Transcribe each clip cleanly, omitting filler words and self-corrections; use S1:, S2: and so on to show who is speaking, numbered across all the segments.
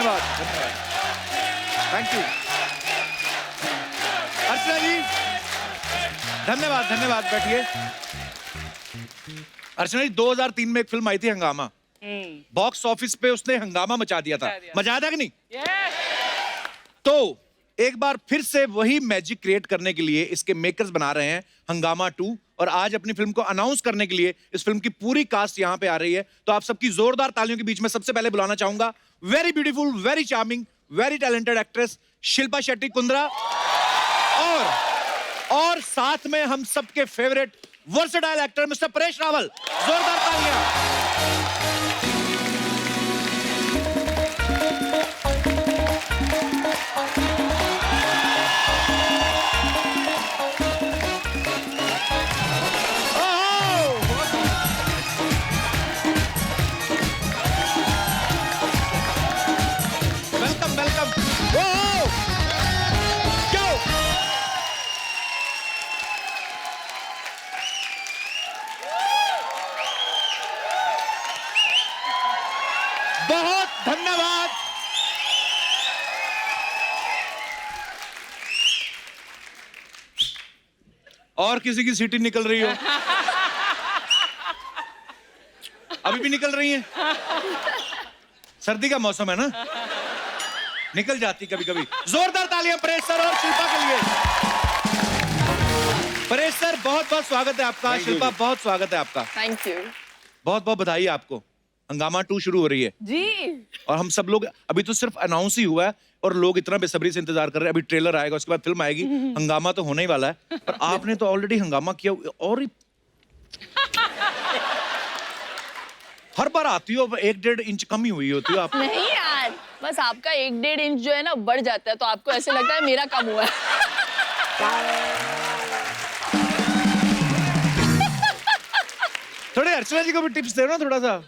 S1: धन्यवाद thank you. Archana जी धन्यवाद धन्यवाद, बैठिए। अर्चना जी 2003 में एक फिल्म आई थी हंगामा, बॉक्स ऑफिस पे उसने हंगामा मचा दिया था, मजा आया था कि नहीं? तो एक बार फिर से वही मैजिक क्रिएट करने के लिए इसके मेकर्स बना रहे हैं हंगामा 2, और आज अपनी फिल्म को अनाउंस करने के लिए इस फिल्म की पूरी कास्ट यहाँ पे आ रही है। तो आप सबकी जोरदार तालियों के बीच में सबसे पहले बुलाना चाहूंगा very beautiful, very charming, very talented actress Shilpa Shetty Kundra, और साथ में हम सबके favourite versatile actor mister Paresh Rawal. जोरदार तालियां। Welcome welcome. बहुत धन्यवाद। और किसी की सीटी निकल रही हो? अभी भी निकल रही है? सर्दी का मौसम है ना, निकल जाती कभी कभी। जोरदार तालियां परेश सर और शिल्पा के लिए। परेश सर बहुत बहुत स्वागत है आपका, शिल्पा बहुत स्वागत है आपका।
S2: Thank you.
S1: बहुत बहुत बधाई आपको। हंगामा 2 शुरू हो रही है
S2: जी,
S1: और हम सब लोग, अभी तो सिर्फ अनाउंस ही हुआ है और लोग इतना बेसब्री से इंतजार कर रहे हैं। अभी ट्रेलर आएगा, उसके बाद फिल्म आएगी। हंगामा तो होने ही वाला है, पर आपने तो ऑलरेडी हंगामा किया और हर बार आती हो 1-1.5 इंच कम ही हुई होती हो आप।
S2: नहीं यार, बस आपका 1-1.5 इंच जो है ना बढ़ जाता है, तो आपको ऐसे लगता है मेरा कम हुआ है।
S1: थोड़े अर्चना जी को भी टिप्स दे ना थोड़ा सा।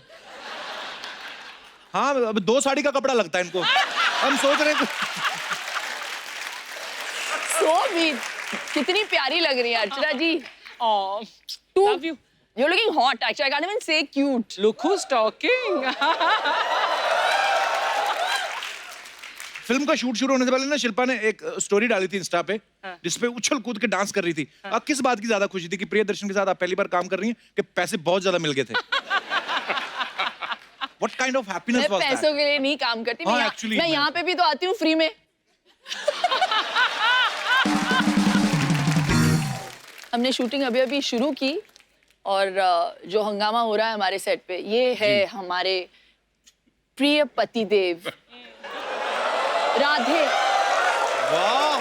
S1: हाँ, अब 2 साड़ी का कपड़ा लगता है इनको, हम सोच रहे हैं।
S2: So sweet, कितनी प्यारी लग रही है अर्चना जी।
S3: Love you.
S2: You're looking hot. Actually, I can't even say cute.
S3: Look who's talking.
S1: Film का शूट शुरू होने से पहले ना शिल्पा ने एक स्टोरी डाली थी इंस्टा पे, जिसपे उछल कूद के डांस कर रही थी। किस बात की ज्यादा खुशी थी कि प्रियदर्शन के साथ आप पहली बार काम कर रही हैं कि पैसे बहुत ज्यादा मिल गए थे? What kind of happiness
S2: मैं
S1: was that?
S2: पैसों के लिए नहीं काम करती,
S1: हाँ,
S2: मैं
S1: actually,
S2: मैं यहाँ पे भी तो आती हूँ फ्री में। हमने शूटिंग अभी अभी शुरू की और जो हंगामा हो रहा है हमारे सेट पे, ये है हमारे प्रिय पतिदेव राधे
S1: वाह,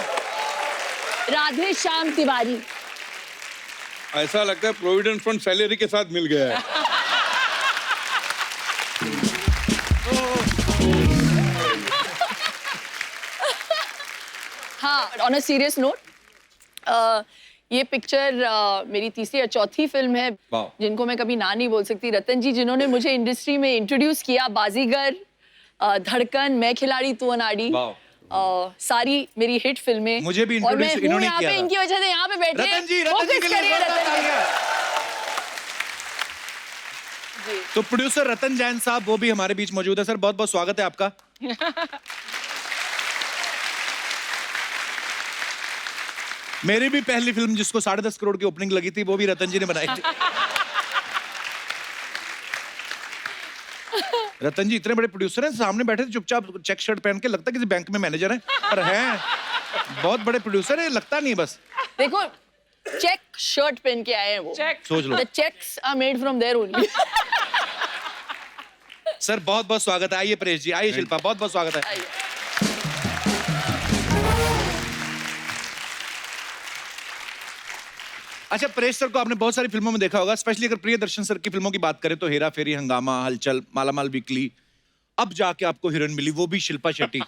S4: राधे श्याम तिवारी।
S5: ऐसा लगता है प्रोविडेंट फंड सैलरी के साथ मिल गया है।
S2: हाँ, ऑन अ सीरियस नोट, ये पिक्चर मेरी तीसरी या चौथी फिल्म है जिनको मैं कभी ना नहीं बोल सकती। रतन जी जिन्होंने मुझे इंडस्ट्री में इंट्रोड्यूस किया, बाजीगर, धड़कन, मैं खिलाड़ी तू अनाड़ी, सारी मेरी हिट फिल्में।
S1: मुझे भी
S2: और मैं
S1: इंट्रोड्यूस
S2: हूँ
S1: इन्होंने
S2: यहाँ
S1: किया
S2: पे
S1: था।
S2: इनकी वजह से यहाँ पे बैठे।
S1: रतन जी के लिए जोरदार तालियां। तो प्रोड्यूसर रतन जैन साहब वो भी हमारे बीच मौजूद है। सर बहुत बहुत स्वागत है आपका। मेरी भी पहली फिल्म जिसको 10.5 करोड़ की ओपनिंग लगी थी वो भी रतन जी ने बनाई थी। रतन जी इतने बड़े प्रोड्यूसर हैं, सामने बैठे थे चुपचाप चेक शर्ट पहन के, लगता किसी बैंक में मैनेजर हैं, पर हैं बहुत बड़े प्रोड्यूसर है, लगता नहीं है बस।
S2: देखो चेक शर्ट पहन के आए हैं वो।
S1: सोच लो।
S2: The checks are made from there only.
S1: Sir बहुत बहुत स्वागत है। आइए परेश जी, आइए शिल्पा, बहुत बहुत स्वागत है।
S2: आइए।
S1: अच्छा, परेश सर को आपने बहुत सारी फिल्मों में देखा होगा, स्पेशली अगर प्रियदर्शन सर की फिल्मों की बात करें तो हेरा फेरी, हंगामा, हलचल, मालामाल वीकली, अब जाके आपको हीरोइन मिली, वो भी शिल्पा शेट्टी।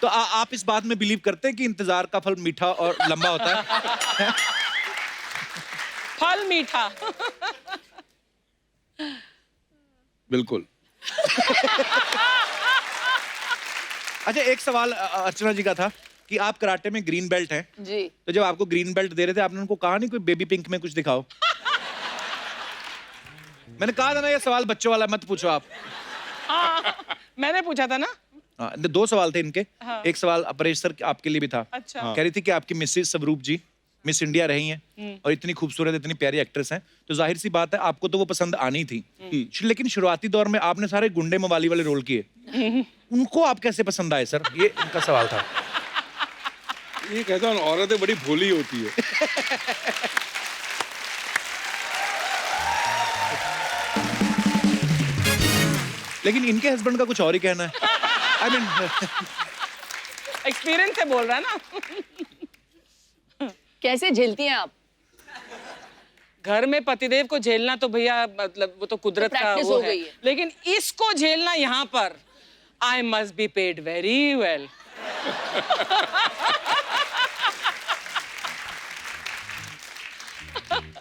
S1: तो आप इस बात में बिलीव करते हैं कि इंतजार का फल मीठा और लंबा होता है?
S3: फल मीठा।
S5: बिल्कुल।
S1: अच्छा, एक सवाल अर्चना जी का था कि आप कराटे में ग्रीन बेल्ट हैं
S2: जी।
S1: तो जब आपको ग्रीन बेल्ट दे रहे थे आपने उनको कहा नहीं कोई बेबी पिंक में कुछ दिखाओ? मैंने कहा था ना ये सवाल बच्चों वाला मत पूछो आप।
S3: मैंने पूछा था ना।
S1: हाँ, 2 सवाल थे इनके।
S3: हाँ।
S1: एक सवाल अपरेश सर आपके लिए भी था।
S3: अच्छा।
S1: कह रही थी कि आपकी मिसेस स्वरूप जी मिस इंडिया रही हैं और इतनी खूबसूरत इतनी प्यारी एक्ट्रेस हैं, तो जाहिर सी बात है आपको तो वो पसंद आनी थी। लेकिन शुरुआती दौर में आपने सारे गुंडे मवाली वाले रोल किए, उनको आप कैसे पसंद आए सर? ये इनका सवाल था।
S5: ये कहता हूँ औरतें बड़ी भोली होती है।
S1: लेकिन इनके हस्बैंड का कुछ और ही कहना है। आई मीन
S3: एक्सपीरियंस से बोल रहा है ना।
S2: कैसे झेलती हैं आप?
S3: घर में पतिदेव को झेलना तो भैया मतलब वो तो कुदरत
S2: तो
S3: का
S2: practice
S3: वो
S2: हो
S3: है।
S2: गई है।
S3: लेकिन इसको झेलना यहाँ पर I must be paid very well.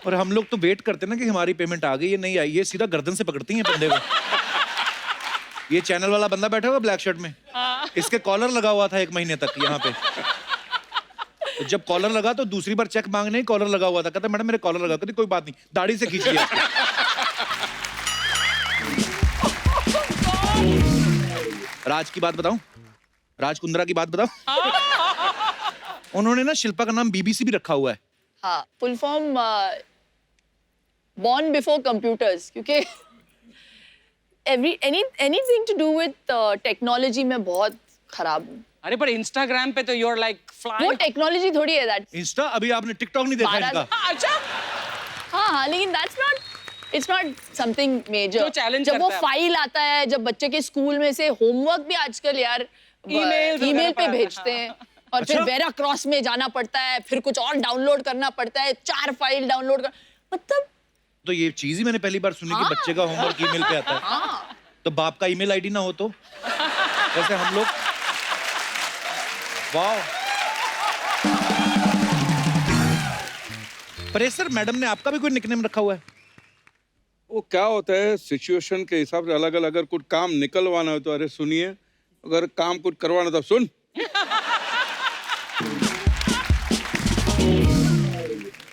S1: और हम लोग तो वेट करते ना कि हमारी पेमेंट आ गई है नहीं आई, ये सीधा गर्दन से पकड़ती हैं बंदे को। ये चैनल वाला बंदा बैठा हुआ ब्लैक शर्ट में, इसके कॉलर लगा हुआ था 1 महीने तक यहाँ पे। तो जब कॉलर लगा तो दूसरी बार चेक मांगने ही कॉलर लगा हुआ था। कहता मैडम मेरे कॉलर लगा। कहती कोई बात नहीं, दाढ़ी से खींच लिया। राज की बात बताऊं, राज कुंद्रा की बात बताऊं। उन्होंने ना शिल्पा का नाम बीबीसी भी रखा हुआ है।
S2: हाँ, full form born before computers, क्योंकि anything to do with technology में बहुत खराब हूँ।
S3: अरे पर इंस्टाग्राम पे तो यूर लाइक
S2: वो
S3: फ्लाइंग।
S2: टेक्नोलॉजी थोड़ी है दैट।
S1: इंस्टा अभी आपने टिकटॉक नहीं देखा
S2: बारह-
S1: इनका?
S3: अच्छा।
S2: हाँ, लेकिन that's not, it's not something major.
S3: जो challenge
S2: जब वो
S3: करता है।
S2: फाइल आता है, जब बच्चे के स्कूल में से होमवर्क भी आजकल यार ईमेल पे भेजते हैं, और फिर
S1: अच्छा?
S2: वेरा क्रॉस में जाना पड़ता है, फिर कुछ और डाउनलोड करना पड़ता है, 4 फाइल डाउनलोड कर, मतलब
S1: तो ये चीज ही मैंने पहली बार सुनी कि बच्चे का होमवर्क ईमेल पे आता है।
S2: हाँ।
S1: तो बाप का ईमेल आईडी ना हो तो जैसे हम लोग। वाह। परेश सर, मैडम ने आपका भी कोई निकनेम रखा हुआ है?
S5: वो क्या होता है सिचुएशन के हिसाब से अलग अलग। अगर कुछ काम निकलवाना हो तो अरे सुनिए, अगर काम कुछ करवाना तो सुन।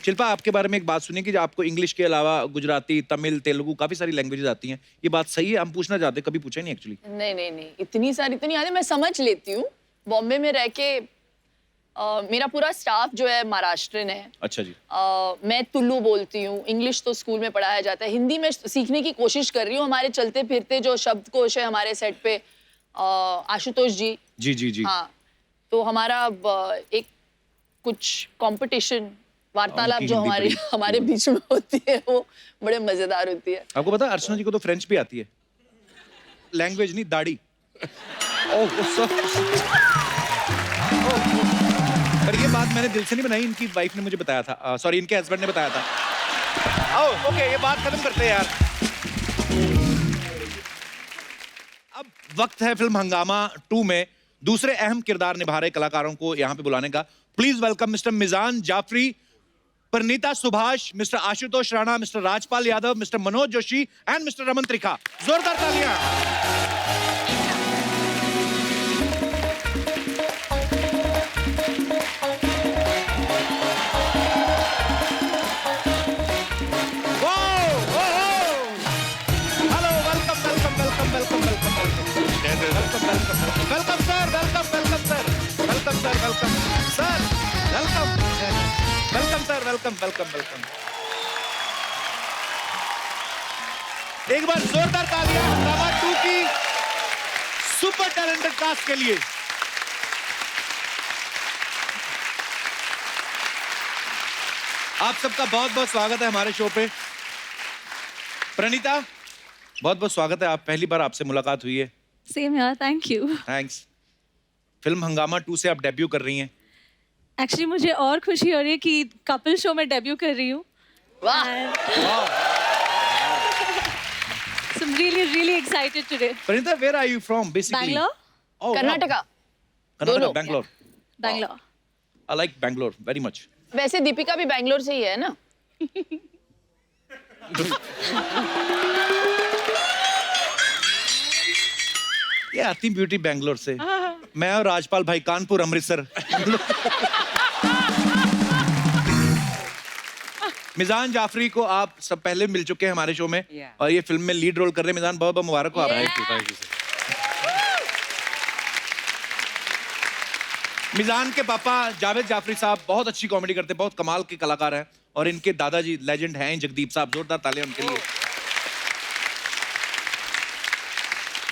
S1: शिल्पा, आपके बारे में एक बात सुनी कि आपको इंग्लिश के अलावा गुजराती, तमिल, तेलुगु काफी सारी लैंग्वेजेस आती हैं। ये बात सही है? हम पूछना चाहते, कभी पूछा ही नहीं एक्चुअली।
S2: नहीं, इतनी सारी तो नहीं आती, मैं समझ लेती हूँ। बॉम्बे में रह के मेरा पूरा स्टाफ जो है महाराष्ट्रन है।
S1: अच्छा जी।
S2: मैं तुल्लू बोलती हूँ, इंग्लिश तो स्कूल में पढ़ाया जाता है, हिंदी में सीखने की कोशिश कर रही हूँ। हमारे चलते फिरते जो शब्दकोश है हमारे सेट पे, आशुतोष जी।
S1: जी जी जी।
S2: हाँ, तो हमारा एक कुछ कंपटीशन वार्तालाप
S1: उनकी
S2: जो
S1: हिंदी
S2: हमारे बीच में होती है, वो बड़े मजेदार होती है।
S1: आपको पता है अर्चना जी को तो फ्रेंच भी आती है, लैंग्वेज नहीं, दाढ़ी। पर ये बात मैंने दिल से नहीं बनाई, इनकी वाइफ ने मुझे बताया था, सॉरी इनके हस्बैंड ने बताया था। ओके, ये बात खत्म करते हैं यार। अब वक्त है फिल्म हंगामा 2 में दूसरे अहम किरदार निभा रहे कलाकारों को यहाँ पे बुलाने का। Please welcome Mister Meezaan Jafri, Parineeta Subhash, Mister Ashutosh Rana, Mister Rajpal Yadav, Mister Manoj Joshi and Mister Raman Trikha. जोरदार तालियां। वेलकम। एक बार जोरदार तालियां हंगामा 2 की सुपर टैलेंटेड कास्ट के लिए। आप सबका बहुत बहुत स्वागत है हमारे शो पे। प्रणीता, बहुत बहुत स्वागत है। आप पहली बार आपसे मुलाकात हुई है।
S6: सेम यार, थैंक यू।
S1: थैंक्स। फिल्म हंगामा 2 से आप डेब्यू कर रही हैं।
S6: एक्चुअली मुझे और खुशी हो रही है कि कपल शो में डेब्यू कर रही हूँ।
S2: वाह।
S6: So I'm really excited today.
S1: Pranita, where are you from basically?
S6: Bangalore?
S1: Oh,
S2: Karnataka.
S1: wow. Karnataka,
S2: दोनों।
S1: Bangalore.
S6: Bangalore.
S1: I like Bangalore very much.
S2: वैसे दीपिका भी बैंगलोर से ही है ना?
S1: ये आती ब्यूटी बैंगलोर से। मैं और राजपाल भाई कानपुर, अमृतसर। मिजान जाफरी को आप सब पहले मिल चुके हैं हमारे शो में, और ये फिल्म में लीड रोल कर रहे हैं। मिजान, बहुत बहुत मुबारक हो। आप
S5: थैंक यू सर।
S1: मिजान के पापा जावेद जाफरी साहब बहुत अच्छी कॉमेडी करते हैं, बहुत कमाल के कलाकार हैं, और इनके दादाजी लेजेंड हैं जगदीप साहब, जोरदार तालियां उनके लिए।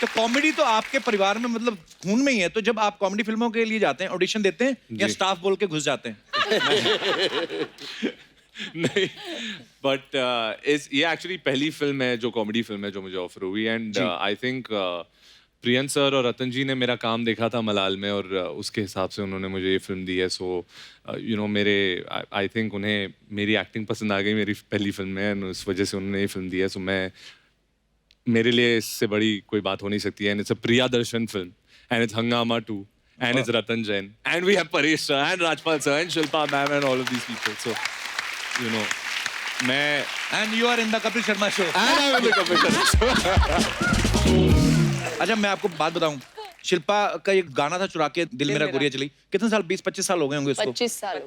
S1: तो कॉमेडी तो आपके परिवार में मतलब खून में ही है, तो जब आप कॉमेडी फिल्मों के लिए जाते हैं, ऑडिशन देते हैं या स्टाफ बोल के घुस जाते हैं?
S7: नहीं, बट ये एक्चुअली पहली फिल्म है जो कॉमेडी फिल्म है जो मुझे ऑफर हुई, and I think prion sir और रतन जी ने मेरा काम देखा था मलाल में, और उसके हिसाब से उन्होंने मुझे ये फिल्म दी है। सो यू नो मेरे आई थिंक उन्हें मेरी एक्टिंग पसंद आ गई मेरी पहली फिल्म में, एंड उस वजह से उन्होंने ये फिल्म दी है। सो मेरे लिए इससे बड़ी कोई बात हो नहीं सकती है, and it's a Priyadarshan film, and it's Hungama 2, and it's Ratan Jain, and we have Paresh sir and Rajpal sir and Shilpa ma'am and all of these people. So you know मैं
S1: and you are in the Kapil Sharma show. अच्छा मैं आपको बात बताऊं, शिल्पा का एक गाना था चुरा के दिल मेरा गोरिया चली, कितने साल, 20-25 साल हो गए होंगे उसको?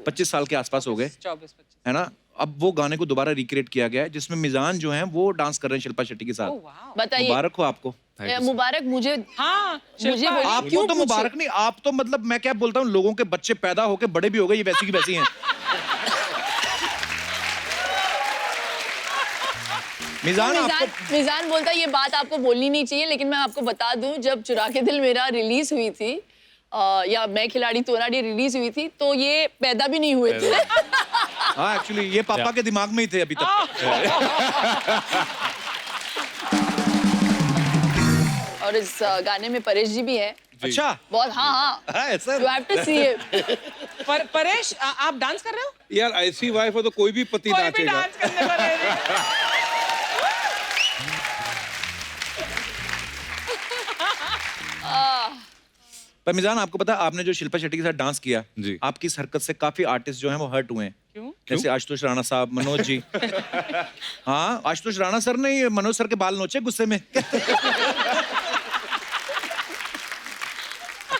S1: 25 साल के आसपास हो गए,
S3: 24-25
S1: है ना? अब वो गाने को दोबारा रिक्रिएट किया गया है, जिसमें मिजान जो है वो डांस कर रहे हैं शिल्पा शेट्टी के साथ।
S2: बताइए,
S1: मुबारक हो आपको।
S2: मुबारक मुझे।
S3: हाँ,
S2: मुझे
S1: आपको तो मुबारक नहीं, आप तो मतलब मैं क्या बोलता हूँ, लोगों के बच्चे पैदा होके बड़े भी हो गए, ये वैसी की वैसी हैं।
S2: मिजान बोलता है ये बात आपको बोलनी नहीं चाहिए, लेकिन मैं आपको बता दूं, जब चुरा के दिल मेरा रिलीज हुई थी या मैं खिलाड़ी तू अनाड़ी रिलीज हुई थी, तो ये पैदा भी नहीं हुए थे।
S1: हाँ एक्चुअली ये पापा के दिमाग में ही थे अभी तक।
S2: और इस गाने में परेश जी भी है।
S1: अच्छा
S2: बहुत। हाँ
S1: ऐसा
S2: you have to see it.
S3: Paresh आप डांस कर रहे हो?
S5: यार ऐसी वाइफ हो तो कोई भी पति
S3: कोई भी
S5: नाचेगा।
S3: डांस करने को रेडी।
S1: पर मिजान आपको पता है, आपने जो शिल्पा शेट्टी के साथ डांस किया,
S7: जी।
S1: आपकी इस हरकत से काफी आर्टिस्ट जो हैं वो हर्ट हुए हैं।
S3: क्यों?
S1: जैसे आशुतोष राणा साहब, मनोज जी। हाँ आशुतोष राणा सर ने मनोज सर के बाल नोचे गुस्से में।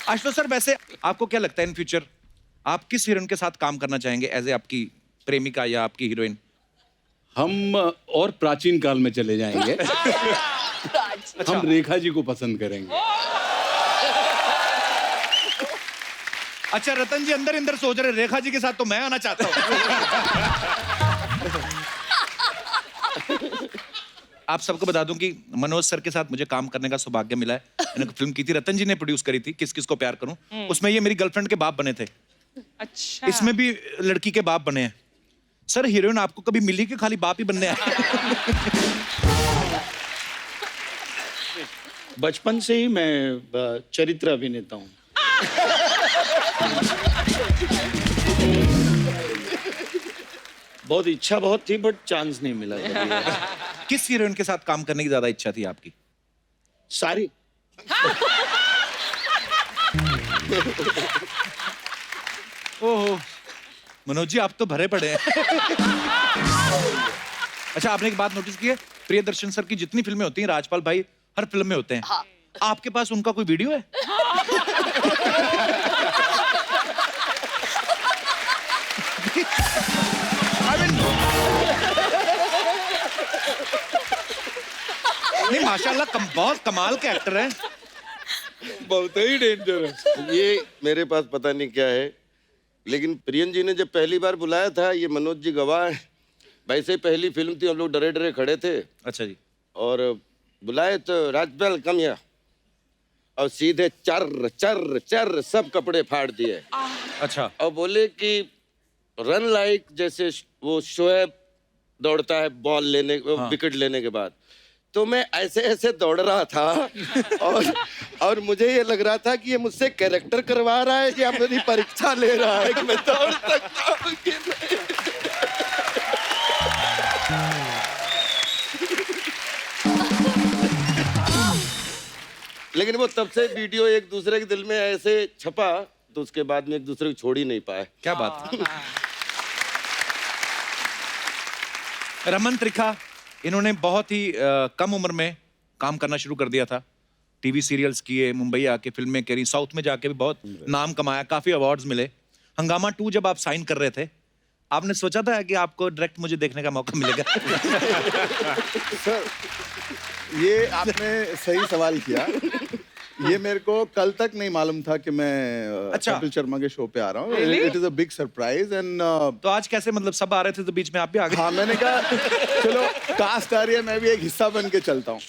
S1: आशुतोष सर, वैसे आपको क्या लगता है इन फ्यूचर आप किस हीरोइन के साथ काम करना चाहेंगे एज ए आपकी प्रेमिका या आपकी हीरोइन?
S5: हम और प्राचीन काल में चले जाएंगे। हम रेखा जी को पसंद करेंगे।
S1: अच्छा रतन जी अंदर अंदर सोच रहे रेखा जी के साथ तो मैं आना चाहता हूँ। आप सबको बता दूं कि मनोज सर के साथ मुझे काम करने का सौभाग्य मिला है। मैंने फिल्म की थी, रतन जी ने प्रोड्यूस करी थी, किस किस को प्यार करूं। उसमें ये मेरी गर्लफ्रेंड के बाप बने थे।
S3: अच्छा।
S1: इसमें भी लड़की के बाप बने हैं। सर हीरोइन आपको कभी मिली कि खाली बाप ही बनने आए?
S8: बचपन से ही मैं चरित्र अभिनेता हूँ। बहुत इच्छा बहुत थी, बट चांस नहीं मिला कभी।
S1: किस हीरोइन के साथ काम करने की ज्यादा इच्छा थी आपकी?
S8: सारी।
S1: ओहो मनोज जी आप तो भरे पड़े हैं। अच्छा आपने एक बात नोटिस की है, प्रियदर्शन सर की जितनी फिल्में होती हैं राजपाल भाई हर फिल्म में होते हैं।
S2: हाँ।
S1: आपके पास उनका कोई वीडियो है? नहीं माशाल्लाह बहुत कमाल के एक्टर हैं।
S5: बहुत ही डेंजरस।
S9: ये मेरे पास पता नहीं क्या है, लेकिन प्रियन जी ने जब पहली बार बुलाया था, ये मनोज जी गवाह हैं, वैसे ही पहली फिल्म थी, हम लोग डरे डरे खड़े थे।
S1: अच्छा जी।
S9: और बुलाए तो राजपाल कम या, और सीधे चर चर चर सब कपड़े फाड़ दिए।
S1: अच्छा।
S9: और बोले कि रन लाइक जैसे वो शोएब दौड़ता है बॉल लेने विकेट लेने के बाद, तो मैं ऐसे ऐसे दौड़ रहा था और मुझे ये लग रहा था कि ये मुझसे कैरेक्टर करवा रहा है या मेरी परीक्षा ले रहा है कि मैं दौड़ सकता हूं कि नहीं। लेकिन वो तब से वीडियो एक दूसरे के दिल में ऐसे छपा, तो उसके बाद में एक दूसरे को छोड़ ही नहीं पाए।
S1: क्या बात है। रमन त्रिखा, इन्होंने बहुत ही कम उम्र में काम करना शुरू कर दिया था। टीवी सीरियल्स किए, मुंबई आके फिल्में करी, साउथ में जाके भी बहुत नाम कमाया, काफी अवार्ड्स मिले। हंगामा 2 जब आप साइन कर रहे थे, आपने सोचा था कि आपको डायरेक्ट मुझे देखने का मौका मिलेगा?
S10: सर ये आपने सही सवाल किया,
S8: ये मेरे को कल तक नहीं मालूम था कि मैं
S1: अच्छा।
S8: कपिल शर्मा के शो पे आ रहा हूँ. It is a big surprise and
S1: तो आज कैसे, मतलब सब आ रहे थे तो बीच में आप भी आ गए?
S8: हाँ, मैंने कहा चलो कास्ट आ रही है, मैं भी एक हिस्सा बन के चलता हूँ.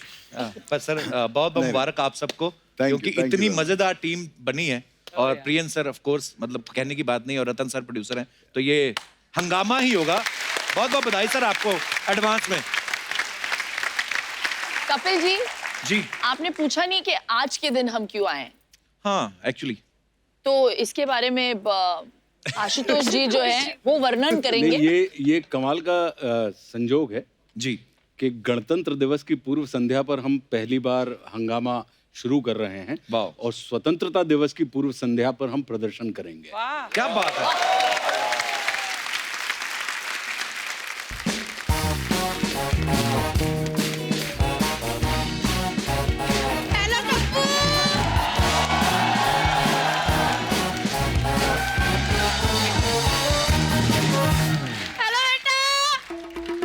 S1: पर सर बहुत बहुत मुबारक आप सबको, क्योंकि
S8: thank you
S1: इतनी
S8: very much.
S1: मजेदार टीम बनी है. और प्रियन सर ऑफ कोर्स, मतलब कहने की बात नहीं, और रतन सर प्रोड्यूसर हैं, तो ये हंगामा ही होगा. बहुत बहुत बधाई सर आपको एडवांस में.
S2: कपिल जी,
S1: जी
S2: आपने पूछा नहीं कि आज के दिन हम क्यों आए हैं,
S1: हाँ एक्चुअली
S2: तो इसके बारे में आशुतोष जी जो है वो वर्णन करेंगे.
S5: नहीं, ये कमाल का संजोग है
S1: जी
S5: कि गणतंत्र दिवस की पूर्व संध्या पर हम पहली बार हंगामा शुरू कर रहे हैं
S1: वाह।
S5: और स्वतंत्रता दिवस की पूर्व संध्या पर हम प्रदर्शन करेंगे.
S1: क्या बात है.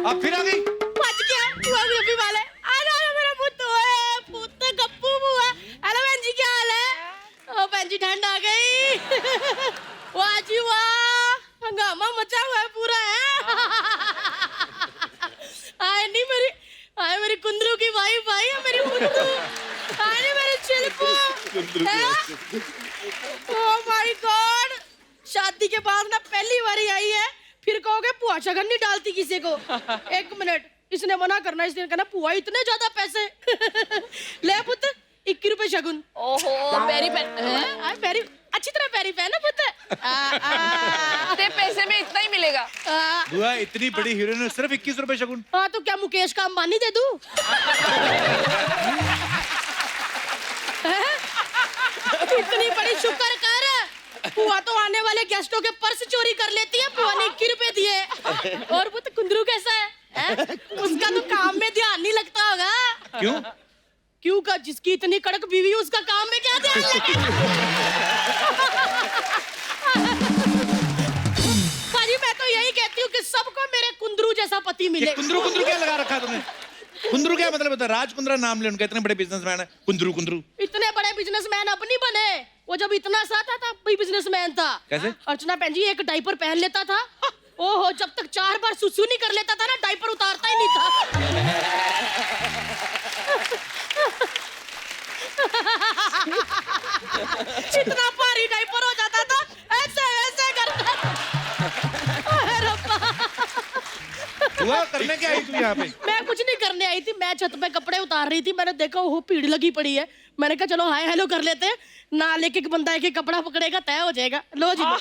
S1: आप फिर आ गई.
S4: बच गया हुआ गोभी वाले. अरे मेरा पुੱਤ ओए पुੱਤ गप्पू बुआ. हेलो बहन जी, क्या हाल है? ओ बहन जी, ठंड आ गई. वाह जी वाह, हंगामा मचा हुआ है पूरा है. आए नहीं मेरी कुंदरू की वाइफ आई है, मेरी कुंदरू. आए नहीं मेरी चिलपू. ओह माय गॉड, शादी के बाद ना पहली बारी आई है. फिर कहोगे पुआ शगन नहीं डालती किसी को. एक मिनट, इसने मना करना, इसने कहना पुआ इतने ज्यादा पैसे. ले पुत्र 21 रुपए शगुन.
S2: ओहो, पैरी पैन
S4: पैरी अच्छी तरह पैरी पहन ना पुत्र.
S2: ते पैसे में इतना ही मिलेगा.
S1: बुआ इतनी बड़ी हीरोइन है, सिर्फ 21 रुपए शगुन.
S4: हाँ तो क्या मुकेश का अंबानी दे दूं? इतनी बड़ी शुक्र कर. पुआ तो आने वाले गेस्टों के पर्स चोरी कर लेती है. पुआ ने 21 रुपए दिए. और पुत्र कुंदरू कैसा है? उसका तो काम में ध्यान नहीं लगता होगा.
S1: क्यों?
S4: क्यों का जिसकी इतनी कड़क बीवी, उसका काम में क्या ध्यान लगेगा? भाजी मैं तो यही कहती हूँ कि सबको मेरे कुंदरू जैसा पति मिले.
S1: कुंदरू कुंदरू क्या लगा रखा तुमने? कुंदरू क्या मतलब होता है? राज कुंद्रा नाम ले उनका, इतने बड़े बिजनेसमैन है. कुंदरू कुंदरू
S4: इतने बड़े बिजनेसमैन अब नहीं बने. वो जब इतना सा था तब भी बिजनेसमैन था.
S1: कैसे?
S4: अर्चना बहन जी एक डायपर पहन लेता था. ओहो, जब तक 4 बार सुसु नहीं कर लेता था ना, डायपर उतारता ही नहीं था. इतना भारी डायपर हो जाता था, ऐसे ऐसे करता था. अरे रब्बा.
S1: हुआ करने क्या आई तू यहाँ पे?
S4: मैं कुछ नहीं करने आई थी, मैं छत पे कपड़े उतार रही थी. मैंने देखा वो भीड़ लगी पड़ी है. मैंने कहा चलो हाय हेलो कर लेते हैं. ना लेके एक बंदा एक कपड़ा पकड़ेगा तय हो जाएगा. लो जी लो.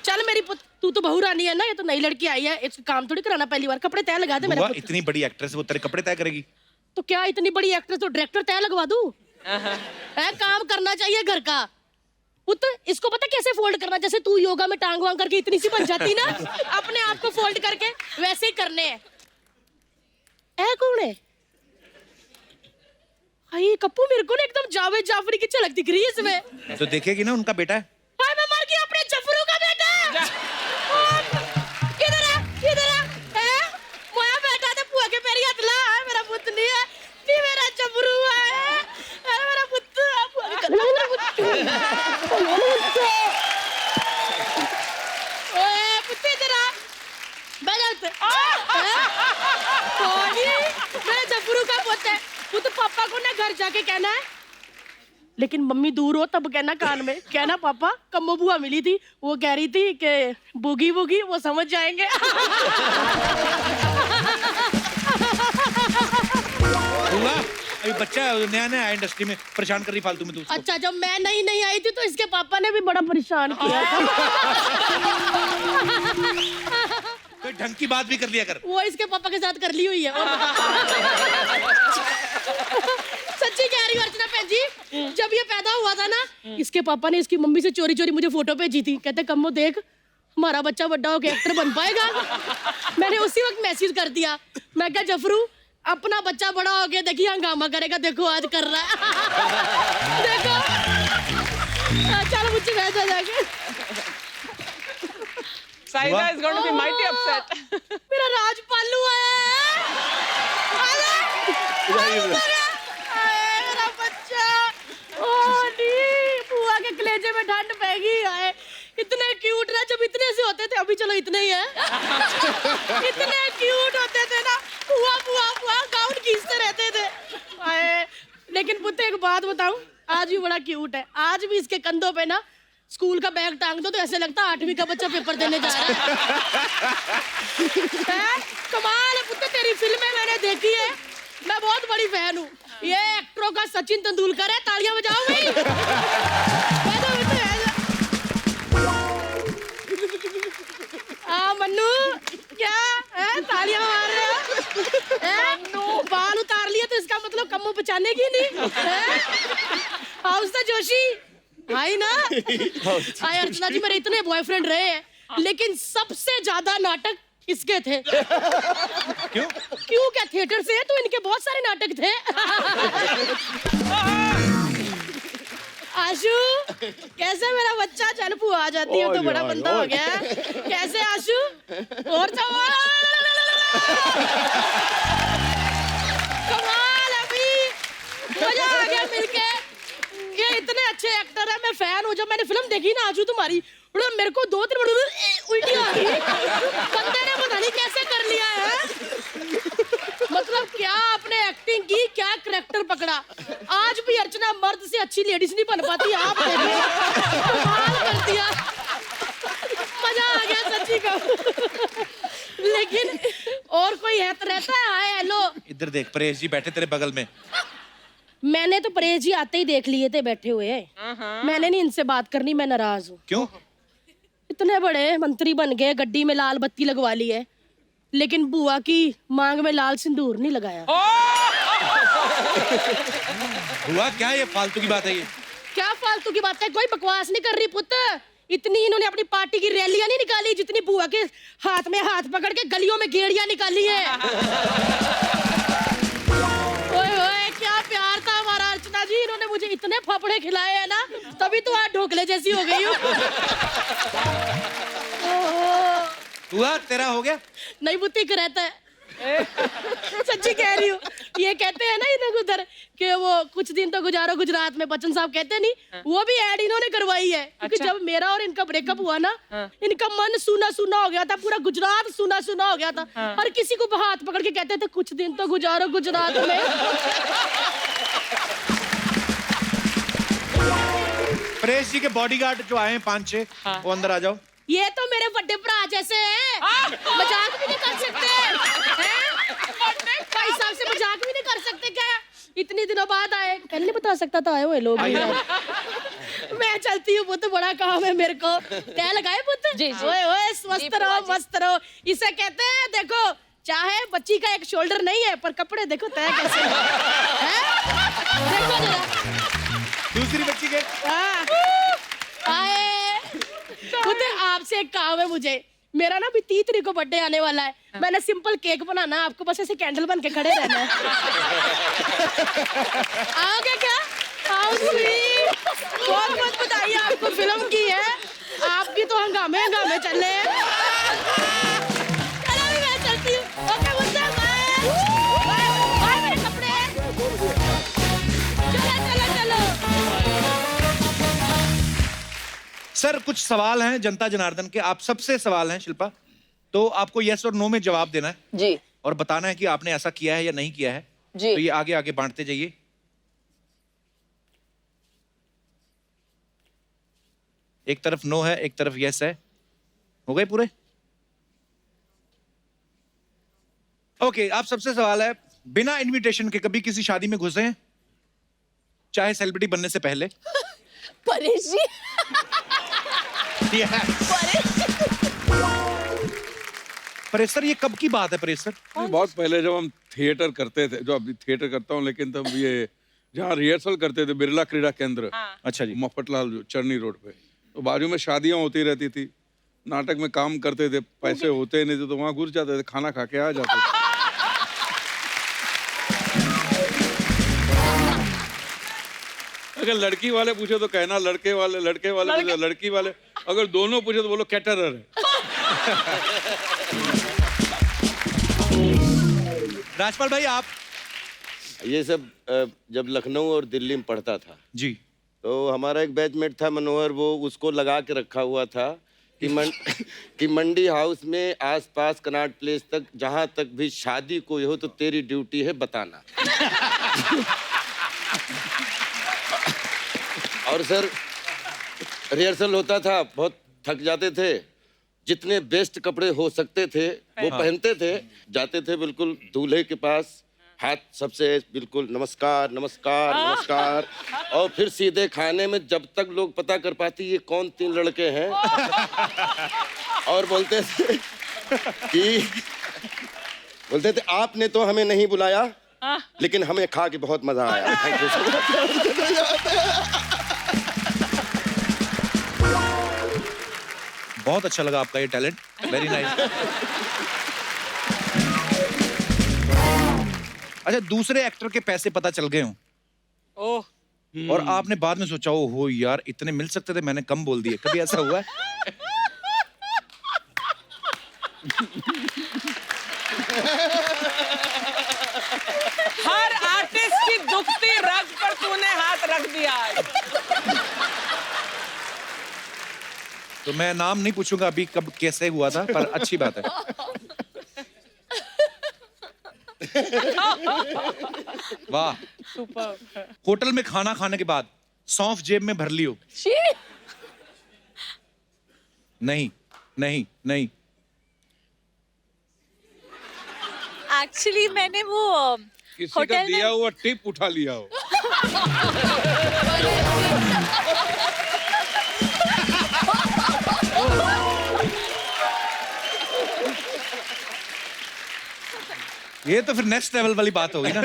S4: चल मेरी तू तो बहू रानी है ना, ये तो नई लड़की आई है, इसका काम थोड़ी कराना पहली बार. कपड़े तय लगा दे मेरे.
S1: इतनी बड़ी एक्ट्रेस, वो तेरे कपड़े तय करेगी?
S4: तो क्या इतनी बड़ी एक्ट्रेस तो डायरेक्टर तय लगवा दूं? है, काम करना चाहिए घर का. पुत्र इसको पता कैसे फोल्ड करना? जैसे तू योगा में टांग वांग करके इतनी सी बन जाती ना, अपने आप को फोल्ड करके वैसे ही करने हैं. ऐ कौन है? हाय कप्पू, मेरे को ना एकदम जावेद जाफरी की झलक दिख रही है इसमें.
S1: तो देखेगी ना, उनका बेटा है.
S4: हाय मैं मर गई, अपने जफरू का बेटा. इधर आ, इधर आ. मोया बेटा तो पुआ के पैरी हाथ ला. मेरा पुत नहीं है, नहीं मेरा जफरू है. मेरा पुत पुआ के मेरा पुत. ओए पुत इधर आ. बैठ मेरे जफरू का पुत है. पुत पापा को ना घर जाके कहना है, लेकिन मम्मी दूर हो तब कहना कान में. कहना पापा कम्मो बुआ मिली थी, वो कह रही थी कि बुगी बुगी, वो समझ जाएंगे.
S1: अभी बच्चा है, नया नया है इंडस्ट्री में, परेशान कर रही फालतू में तू.
S4: अच्छा, जब मैं नहीं आई थी तो इसके पापा ने भी बड़ा परेशान किया था.
S1: कोई ढंग की बात भी कर लिया कर.
S4: वो इसके पापा के साथ कर ली हुई है. सच्ची कह रही हूँ अर्चना बहन जी, जब ये पैदा हुआ था ना, इसके पापा ने इसकी मम्मी से चोरी चोरी मुझे फोटो भेजी थी. कहते कम्मो देख, हमारा बच्चा बड़ा होके एक्टर बन पाएगा. मैंने उसी वक्त मैसेज कर दिया. मैं क्या जफरू, अपना बच्चा बड़ा हो गया, देखिए हंगामा करेगा. देखो आज कर रहा है. देखो चलो मुझे वैसा जाके.
S3: Saida is going to be mighty upset.
S4: मेरा राज पालू है. मेरा बच्चा. जाएगी। आए इतने क्यूट ना, जब इतने से होते थे, अभी चलो इतने ही है। इतने क्यूट होते थे ना, हुआ हुआ हुआ गाउन खींचते रहते थे। आए लेकिन पुत्र एक बात बताऊं, आज भी बड़ा क्यूट है। आज भी इसके कंधों पे ना स्कूल का बैग टांग दो तो ऐसे लगता है 8वीं का बच्चा पेपर देने जा रहा है। कमाल है पुत्र, तेरी फिल्में मैंने देखी है, मैं बहुत बड़ी फैन हूँ। ये एक्टरों का सचिन तेंदुलकर है, तालियां बजाओ भाई। मन्नू क्या है, तालियां मार रहे हो? बाल उतार लिया तो इसका मतलब कम्मो बचाने की नहीं है? हाउस द जोशी भाई ना। हाय अर्चना जी, मेरे इतने बॉयफ्रेंड रहे हैं, लेकिन सबसे ज्यादा नाटक इसके थे।
S1: क्यों?
S4: क्यों क्या थिएटर से है तो इनके बहुत सारे नाटक थे। आशु कैसे मेरा बच्चा, चल पुआ आ जाती है तो बड़ा बंदा हो गया। कैसे आशु? और कमाल अभी, मजा आ गया मिलके। ये इतने अच्छे एक्टर है, मैं फैन हूँ। जब मैंने फिल्म देखी ना आजू तुम्हारी, मेरे को 2-3 उल्टी आ गई। बंदे ने पता नहीं कैसे कर लिया है। मतलब क्या आपने एक्टिंग की, क्या करैक्टर पकड़ा। आज भी अर्चना मर्द से अच्छी लेडीज नहीं बन पाती, आप कमाल कर दिया। मजा आ गया सच्ची का। लेकिन और कोई है तो रहता है। हाय हेलो,
S1: इधर देख, परेश जी बैठे तेरे बगल में।
S4: मैंने तो परेश जी आते ही देख लिए थे बैठे हुए। मैंने नहीं इनसे बात करनी, मैं नाराज हूँ।
S1: क्यों?
S4: इतने बड़े मंत्री बन गए, गड्डी में लाल बत्ती लगवा ली है, लेकिन बुआ की मांग में लाल सिंदूर नहीं लगाया।
S1: हुआ क्या, ये फालतू की बात है? ये
S4: क्या फालतू की बात है? कोई बकवास नहीं कर रही पुत्र। इतनी इन्होंने अपनी पार्टी की रैलियां नहीं निकाली जितनी बुआ के हाथ में हाथ पकड़ के गलियों में गेड़ियां निकाली है। ओए ओए क्या प्यार था हमारा अर्चना जी। इन्होंने मुझे इतने फाफड़े खिलाए हैं ना, तभी तो आज ढोकले जैसी हो गई हूँ।
S1: हुआ तेरा हो गया?
S4: नहीं बुद्धि का रहता है। सच्ची कह रही हूँ। ये कहते हैं ना इधर उधर कि वो कुछ दिन तो गुजारो गुजरात में, बच्चन साहब कहते नहीं, वो भी ऐड इन्होंने करवाई है। क्योंकि जब मेरा और इनका ब्रेकअप हुआ ना, इनका मन सूना सूना हो गया था, पूरा गुजरात सूना सूना हो गया था। हर किसी को हाथ पकड़ के कहते थे कुछ दिन तो गुजारो गुजरात में।
S1: परेश जी के बॉडीगार्ड जो आए हैं 5-6, वो अंदर आ जाओ।
S4: ये तो मेरे बड़े भरा जैसे हैं, मजाक भी नहीं कर सकते हैं? भाई साहब से मजाक भी नहीं कर सकते क्या? इतनी दिनों बाद आए, पहले नहीं बता सकता था आए हुए लोग। मैं चलती हूँ पुत्र, बड़ा काम है मेरे को। तय लगाए पुत्र जी। ओए ओए स्वस्थ रहो, मस्त रहो। इसे कहते हैं, देखो चाहे बच्ची का एक शोल्डर नहीं है, पर कपड़े देखो तय कैसे हैं। देखो जरा
S1: दूसरी बच्ची के।
S4: आए पुत्र, आपसे एक काम है मुझे। मेरा ना भी 30 तारीख को बर्थडे आने वाला है। मैंने सिंपल केक बनाना है, आपको बस ऐसे कैंडल बन के खड़े रहना है। आओगे क्या? आओ स्वीट, बहुत बहुत बधाई आपको फिल्म की है। आपकी तो हंगामे हंगामे चल रहे हैं। चलो मैं चलती हूँ। ओके मुझसे बाय बाय मेरे कपड़े। चलो चलो चलो।
S1: सर कुछ सवाल हैं जनता जनार्दन के, आप सबसे सवाल हैं शिल्पा, तो आपको यस और नो में जवाब देना है
S2: जी,
S1: और बताना है कि आपने ऐसा किया है या नहीं किया है
S2: जी।
S1: तो ये आगे आगे बांटते जाइए। एक तरफ नो है, एक तरफ यस है। हो गए पूरे? ओके, आप सबसे सवाल है, बिना इनविटेशन के कभी किसी शादी में घुसे हैं, चाहे सेलिब्रिटी बनने से पहले?
S2: परेश जी।
S1: परेश सर, ये कब की बात है परेश सर?
S5: बहुत पहले जब हम थिएटर करते थे, जो अभी थिएटर करता हूँ, लेकिन तब ये जहाँ रिहर्सल करते थे बिरला क्रीड़ा केंद्र,
S1: अच्छा जी,
S5: मफतलाल जो चरनी रोड पे, तो बाजू में शादियां होती रहती थी, नाटक में काम करते थे, पैसे होते नहीं थे तो वहाँ घुस जाते थे, खाना खा के आ जाते थे। अगर लड़की वाले पूछे तो कहना लड़के वाले पूछे लड़की वाले, अगर दोनों पूछे तो बोलो कैटरर है।
S1: राजपाल भाई आप?
S9: ये सब जब लखनऊ और दिल्ली में पढ़ता था
S1: जी,
S9: तो हमारा एक बैचमेट था मनोहर, वो उसको लगा के रखा हुआ था कि मंडी हाउस में आसपास कनॉट प्लेस तक जहां तक भी शादी कोई हो तो तेरी ड्यूटी है बताना। और सर रिहर्सल होता था, बहुत थक जाते थे, जितने बेस्ट कपड़े हो सकते थे वो पहनते थे, जाते थे बिल्कुल दूल्हे के पास, हाथ सबसे बिल्कुल नमस्कार नमस्कार नमस्कार, और फिर सीधे खाने में, जब तक लोग पता कर पाती ये कौन 3 लड़के हैं, और बोलते थे आपने तो हमें नहीं बुलाया लेकिन हमें खा के बहुत मजा आया। Thank you so much.
S1: बहुत अच्छा लगा आपका ये टैलेंट, वेरी नाइस। अच्छा, दूसरे एक्टर के पैसे पता चल गए हों
S3: ओह,
S1: और आपने बाद में सोचा हो यार इतने मिल सकते थे, मैंने कम बोल दिए, कभी ऐसा हुआ है?
S3: हर आर्टिस्ट की दुखती रग पर तूने हाथ रख दिया आज।
S1: तो मैं नाम नहीं पूछूंगा अभी कब कैसे हुआ था, पर अच्छी बात है। वाह,
S3: सुपर।
S1: होटल में खाना खाने के बाद सौंफ जेब में भर लियो?
S2: शी!
S1: नहीं नहीं नहीं।
S6: एक्चुअली मैंने वो
S5: किसी का
S6: होटल
S5: दिया
S6: में
S5: हुआ टिप उठा लिया हो।
S1: ये तो फिर नेक्स्ट लेवल वाली बात होगी ना।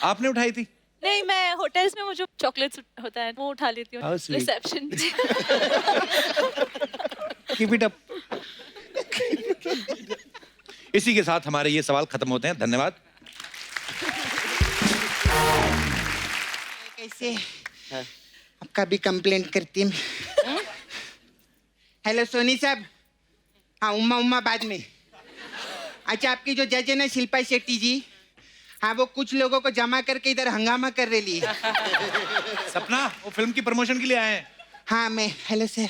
S1: आपने उठाई थी?
S6: नहीं, मैं होटल्स में वो जो चॉकलेट्स होता है वो उठा लेती हूँ
S1: How sweet.
S6: Reception.
S1: Keep it up. इसी के साथ हमारे ये सवाल खत्म होते हैं, धन्यवाद।
S10: कैसे आपका भी कंप्लेंट करती हूँ। हेलो सोनी साहब। हाँ, उम्मा बाद में। अच्छा, आपकी जो जज है ना शिल्पा शेट्टी जी, हाँ वो कुछ लोगों को जमा करके इधर हंगामा कर रही है।
S1: सपना, वो फिल्म की प्रमोशन के लिए आए हैं।
S10: हाँ हेलो सर,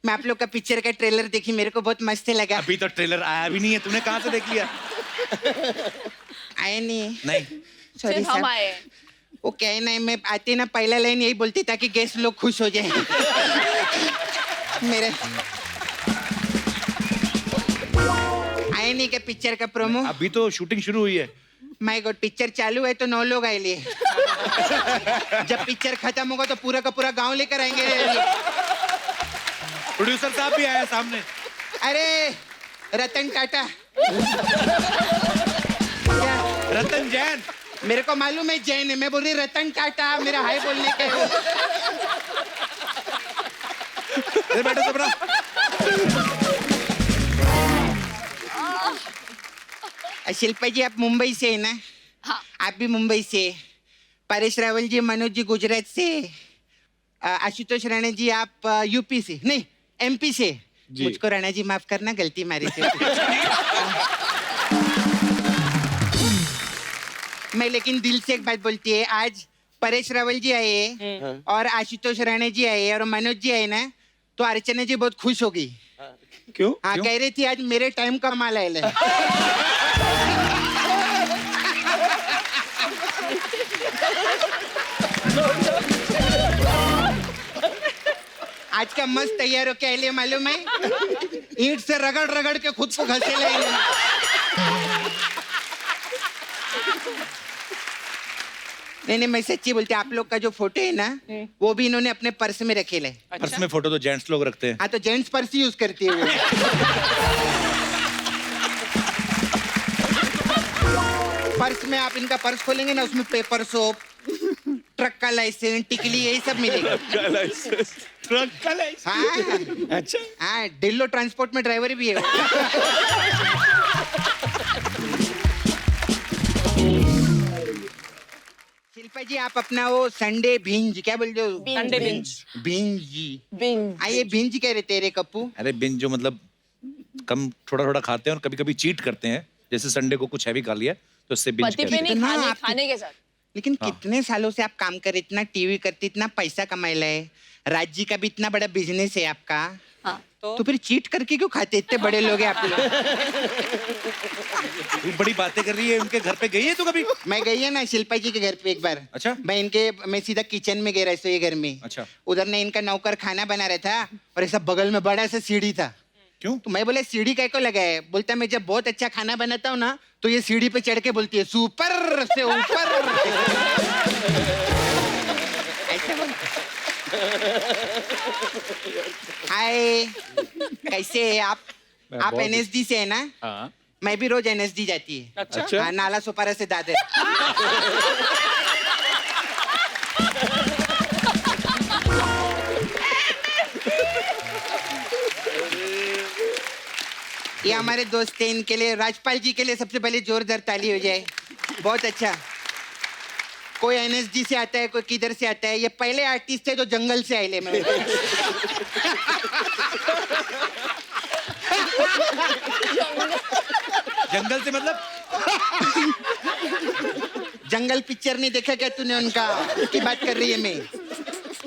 S10: मैं आप लोग का पिक्चर का ट्रेलर देखी, मेरे को बहुत मस्त लगा।
S1: अभी तो ट्रेलर आया भी नहीं है, तूने कहाँ से देख लिया?
S10: आया नहीं?
S1: नहीं,
S10: सॉरी
S2: सिर्फ हम
S10: सर।
S2: आए।
S10: वो क्या है ना, मैं आते ना पहला लाइन यही बोलती ताकि गेस्ट लोग खुश हो जाए। मेरे आए नहीं क्या पिक्चर का प्रोमो?
S1: अभी तो शूटिंग शुरू हुई है।
S10: माय गॉड, पिक्चर चालू है तो 9 लोग आए लिए। जब पिक्चर खत्म होगा तो पूरा का पूरा गांव लेकर आएंगे।
S1: प्रोड्यूसर साहब भी आए हैं सामने।
S10: अरे रतन टाटा।
S1: रतन जैन।
S10: मेरे को मालूम है जैन है, मैं बोल रही रतन टाटा, मेरा हाय बोलने के।
S1: बैठो सपना।
S10: शिल्पा जी, आप मुंबई से है ना?
S2: हाँ।
S10: आप भी मुंबई से। परेश रावल जी, मनोज जी गुजरात से, आशुतोष राणा जी आप यूपी से, नहीं एमपी से। मुझको राणा जी माफ करना, गलती मारी थी। मैं लेकिन दिल से एक बात बोलती है, आज परेश रावल जी आए और आशुतोष राणा जी आए और मनोज जी आए ना, तो अर्चना जी बहुत खुश हो गई।
S5: क्यों?
S10: हाँ, कह रही थी आज मेरे टाइम का माल आए। आज का मस्त तैयार हो क्या लिए मालूम है? ईंट से रगड़ रगड़ के खुद को घसे लेंगे। नहीं, मैं सच्ची बोलती, आप लोग का जो फोटो है ना, वो भी इन्होंने अपने पर्स में रखे ले।
S1: पर्स में फोटो तो जेंट्स लोग रखते हैं।
S10: हाँ, तो जेंट्स पर्स यूज करती है वो। पर्स में आप इनका पर्स खोलेंगे ना, उसमें पेपर सोप, ट्रक का लाइसेंस, टिकली, यही सब मिलेगा।
S1: ट्रक का लाइसेंस?
S10: हाँ
S1: अच्छा।
S10: हाँ, डिल्लो ट्रांसपोर्ट में ड्राइवर भी है वो। शिल्पा जी, आप अपना वो संडे भिंज क्या बोलते हो?
S3: Sunday binge.
S10: भिंज। आइए, भिंज कह रहे तेरे कप्पू।
S1: अरे बिन जो मतलब कम थोड़ा थोड़ा खाते हैं और कभी कभी चीट करते हैं, जैसे संडे को कुछ हैवी खा लिया तो उससे बिंज
S2: पति पे
S1: कहते हैं।
S2: नहीं, खाने के साथ।
S10: लेकिन कितने सालों से आप काम कर, इतना टीवी करते, इतना पैसा कमाइला है, राज जी का भी इतना बड़ा बिजनेस है आपका,
S2: हाँ
S10: तो फिर चीट करके क्यों खाते? इतने बड़े लोग हैं आप लोग।
S1: तू बड़ी बातें कर रही है, उनके घर पे गई है तू कभी?
S10: मैं गई है ना शिल्पा जी के घर पे एक बार।
S1: अच्छा।
S10: मैं सीधा किचन में गया रसोई घर में।
S1: अच्छा।
S10: उधर ने इनका नौकर खाना बना रहा था और ऐसा बगल में बड़ा सा सीढ़ी था।
S1: क्यों?
S10: तो मैं बोले सीढ़ी काय को लगा है? बोलता मैं जब बहुत अच्छा खाना बनाता हूँ ना तो ये सीढ़ी पे चढ़ के बोलती है सुपर से ऊपर। ऐसे बोलती। हाय, कैसे है आप? आप NSD से है ना?
S5: हाँ।
S10: मैं भी रोज NSD जाती है।
S5: अच्छा।
S10: हाँ, नाला सोपारा से दादर। ये हमारे दोस्त हैं, इनके लिए, राजपाल जी के लिए सबसे पहले जोरदार ताली हो जाए। बहुत अच्छा। कोई NSD से आता है, कोई किधर से आता है। ये पहले आर्टिस्ट है जो जंगल से आए ले। मैं
S1: जंगल से मतलब?
S10: जंगल पिक्चर नहीं देखा क्या तूने उनका? उसकी बात कर रही है मैं।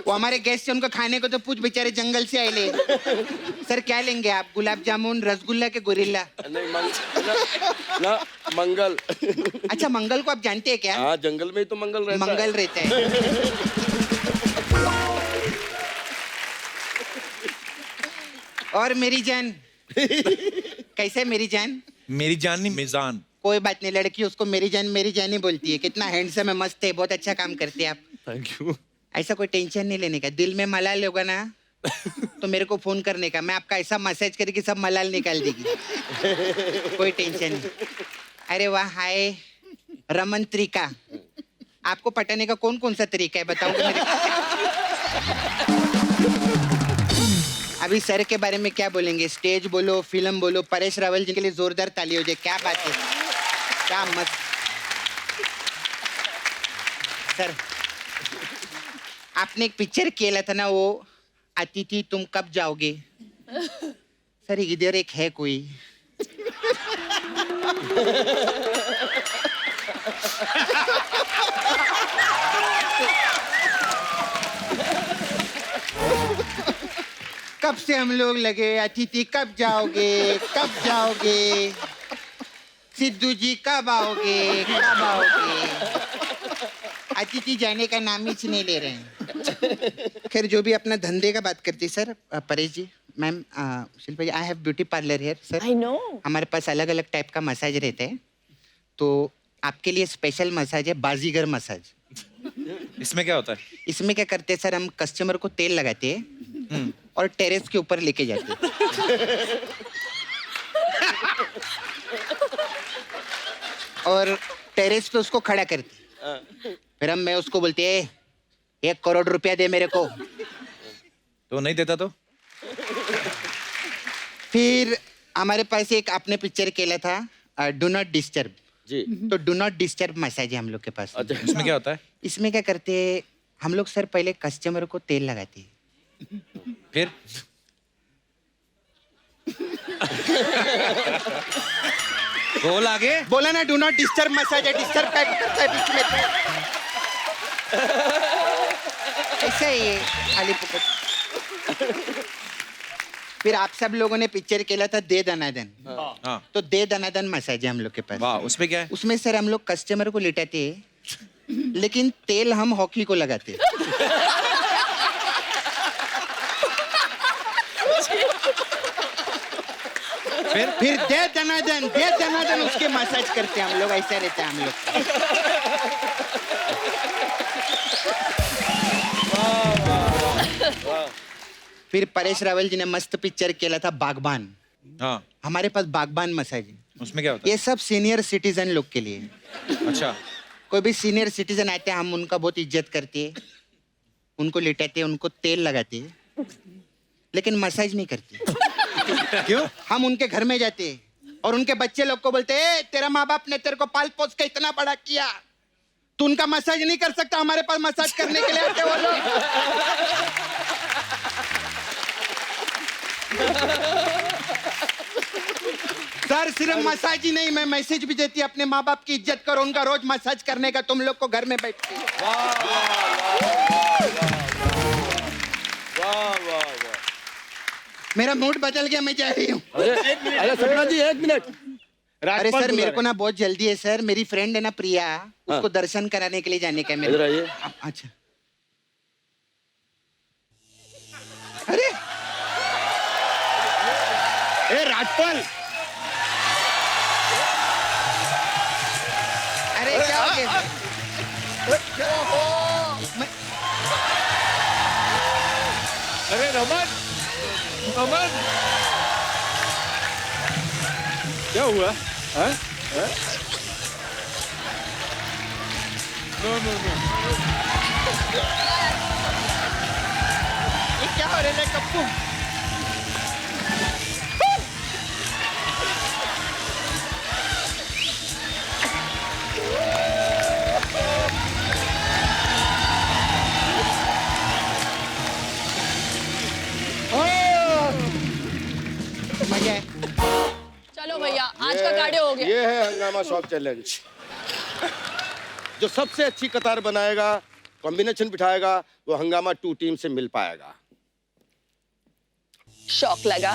S10: वो हमारे गेस्ट से, उनको खाने को तो पूछ, बेचारे जंगल से आए ले। सर क्या लेंगे आप? गुलाब जामुन, रसगुल्ला के गोरिल्ला?
S9: नहीं ना मंगल।
S10: अच्छा, मंगल को आप जानते हैं क्या?
S9: हाँ, जंगल में ही तो मंगल रहता है।
S10: मंगल रहता है। और मेरी जान कैसे? मेरी जान?
S1: मेरी जान नहीं, मिजान।
S10: कोई बात नहीं, लड़की उसको मेरी जान ही बोलती है। कितना हैंडसम है, मस्त है, बहुत अच्छा काम करते हैं आप।
S7: Thank you.
S10: ऐसा कोई टेंशन नहीं लेने का। दिल में मलाल होगा ना तो मेरे को फोन करने का, मैं आपका ऐसा मसाज करके सब मलाल निकाल देगी। कोई टेंशन नहीं। अरे वाह, हाय रमन तरीका। आपको पटाने का कौन कौन सा तरीका है बताओगे मेरे को? अभी सर के बारे में क्या बोलेंगे? स्टेज बोलो, फिल्म बोलो। परेश रावल जी के लिए जोरदार ताली हो जाए। क्या बात है, क्या मस्त। सर आपने एक पिक्चर किया था ना, वो अतिथि तुम कब जाओगे? सर इधर एक है कोई। कब से हम लोग लगे, अतिथि कब जाओगे, कब जाओगे, सिद्धू जी कब आओगे, कब आओगे। अतिथि जाने का नाम ही नहीं ले रहे हैं। खैर, जो भी अपना धंधे का बात करती sir. Paresh ji, ma'am, Shilpa ji, I have beauty parlour here sir.
S2: I know.
S10: हमारे पास अलग अलग टाइप का मसाज रहता है, तो आपके लिए स्पेशल मसाज है, बाजीगर मसाज।
S1: इसमें क्या होता है?
S10: इसमें क्या करते हैं सर, हम कस्टमर को तेल लगाते हैं और टेरेस के ऊपर लेके जाते हैं। और टेरेस पे उसको खड़ा करते हैं। फिर मैं उसको बोलते हैं 1 करोड़ रुपया दे मेरे को।
S1: तो नहीं देता तो?
S10: फिर हमारे पास एक आपने पिक्चर केला था, डू नॉट डिस्टर्ब
S9: जी।
S10: तो डू नॉट डिस्टर्ब मसाज है हम लोग के पास।
S9: अच्छा।
S1: इसमें क्या होता है?
S10: इसमें क्या करते हैं हम लोग सर, पहले कस्टमर को तेल लगाते हैं।
S1: फिर? बोल आगे।
S10: बोला ना, डू नॉट डिस्टर्ब मसाज है। डिस्टर्ब क्या करता है बीच में? ऐसा ही है, खाली पुकट। फिर आप सब लोगों ने पिक्चर केला था दे दनादन।
S1: हाँ।
S10: तो दे दनादन मसाज है हम लोग के पास।
S1: वाह, उसमें क्या है?
S10: उसमें सर हम लोग कस्टमर को लिटाते हैं, लेकिन तेल हम हॉकी को लगाते हैं। फिर दे दनादन उसके मसाज करते हैं हम लोग। ऐसा रहता है हम लोग। फिर परेश रावल जी ने मस्त पिक्चर किया था बागबान।
S1: हाँ।
S10: हमारे पास बागबान मसाज है।
S1: उसमें क्या होता है?
S10: ये सब सीनियर सिटीजन लोग के लिए।
S1: अच्छा।
S10: कोई भी सीनियर सिटीजन आते हैं, हम उनका बहुत इज्जत करते हैं, उनको लिटाते हैं, उनको तेल लगाते हैं, लेकिन मसाज नहीं करते।
S1: क्यों?
S10: हम उनके घर में जाते हैं और उनके बच्चे लोग को बोलते हैं, तेरा माँ बाप ने तेरे को पाल पोस के इतना बड़ा किया, तू उनका मसाज नहीं कर सकता, हमारे पास मसाज करने के लिए आते वो लोग। सर सिर्फ मसाज ही नहीं, मैं मैसेज भी देती अपने माँ बाप की इज्जत करो, उनका रोज मसाज करने का, तुम लोग को घर में बैठ के। मेरा मूड बदल गया, मैं जा रही हूँ।
S9: अरे सपना जी एक मिनट।
S10: अरे सर मेरे को ना बहुत जल्दी है सर, मेरी फ्रेंड है ना प्रिया, उसको दर्शन कराने के लिए जाने का है मेरे।
S9: इधर आइए।
S10: अच्छा। अरे
S8: ए राजपाल,
S10: अरे क्या हो गया?
S1: अरे रमन, रमन,
S5: क्या हुआ? हाँ? No no no.
S10: ये क्या हो रहा है कप्पू? मजा है।
S2: चलो भैया, आज का कार्डियो हो गया।
S9: ये है हंगामा शॉप चैलेंज। जो सबसे अच्छी कतार बनाएगा, कॉम्बिनेशन बिठाएगा, वो हंगामा 2 टीम से मिल पाएगा।
S2: शौक लगा।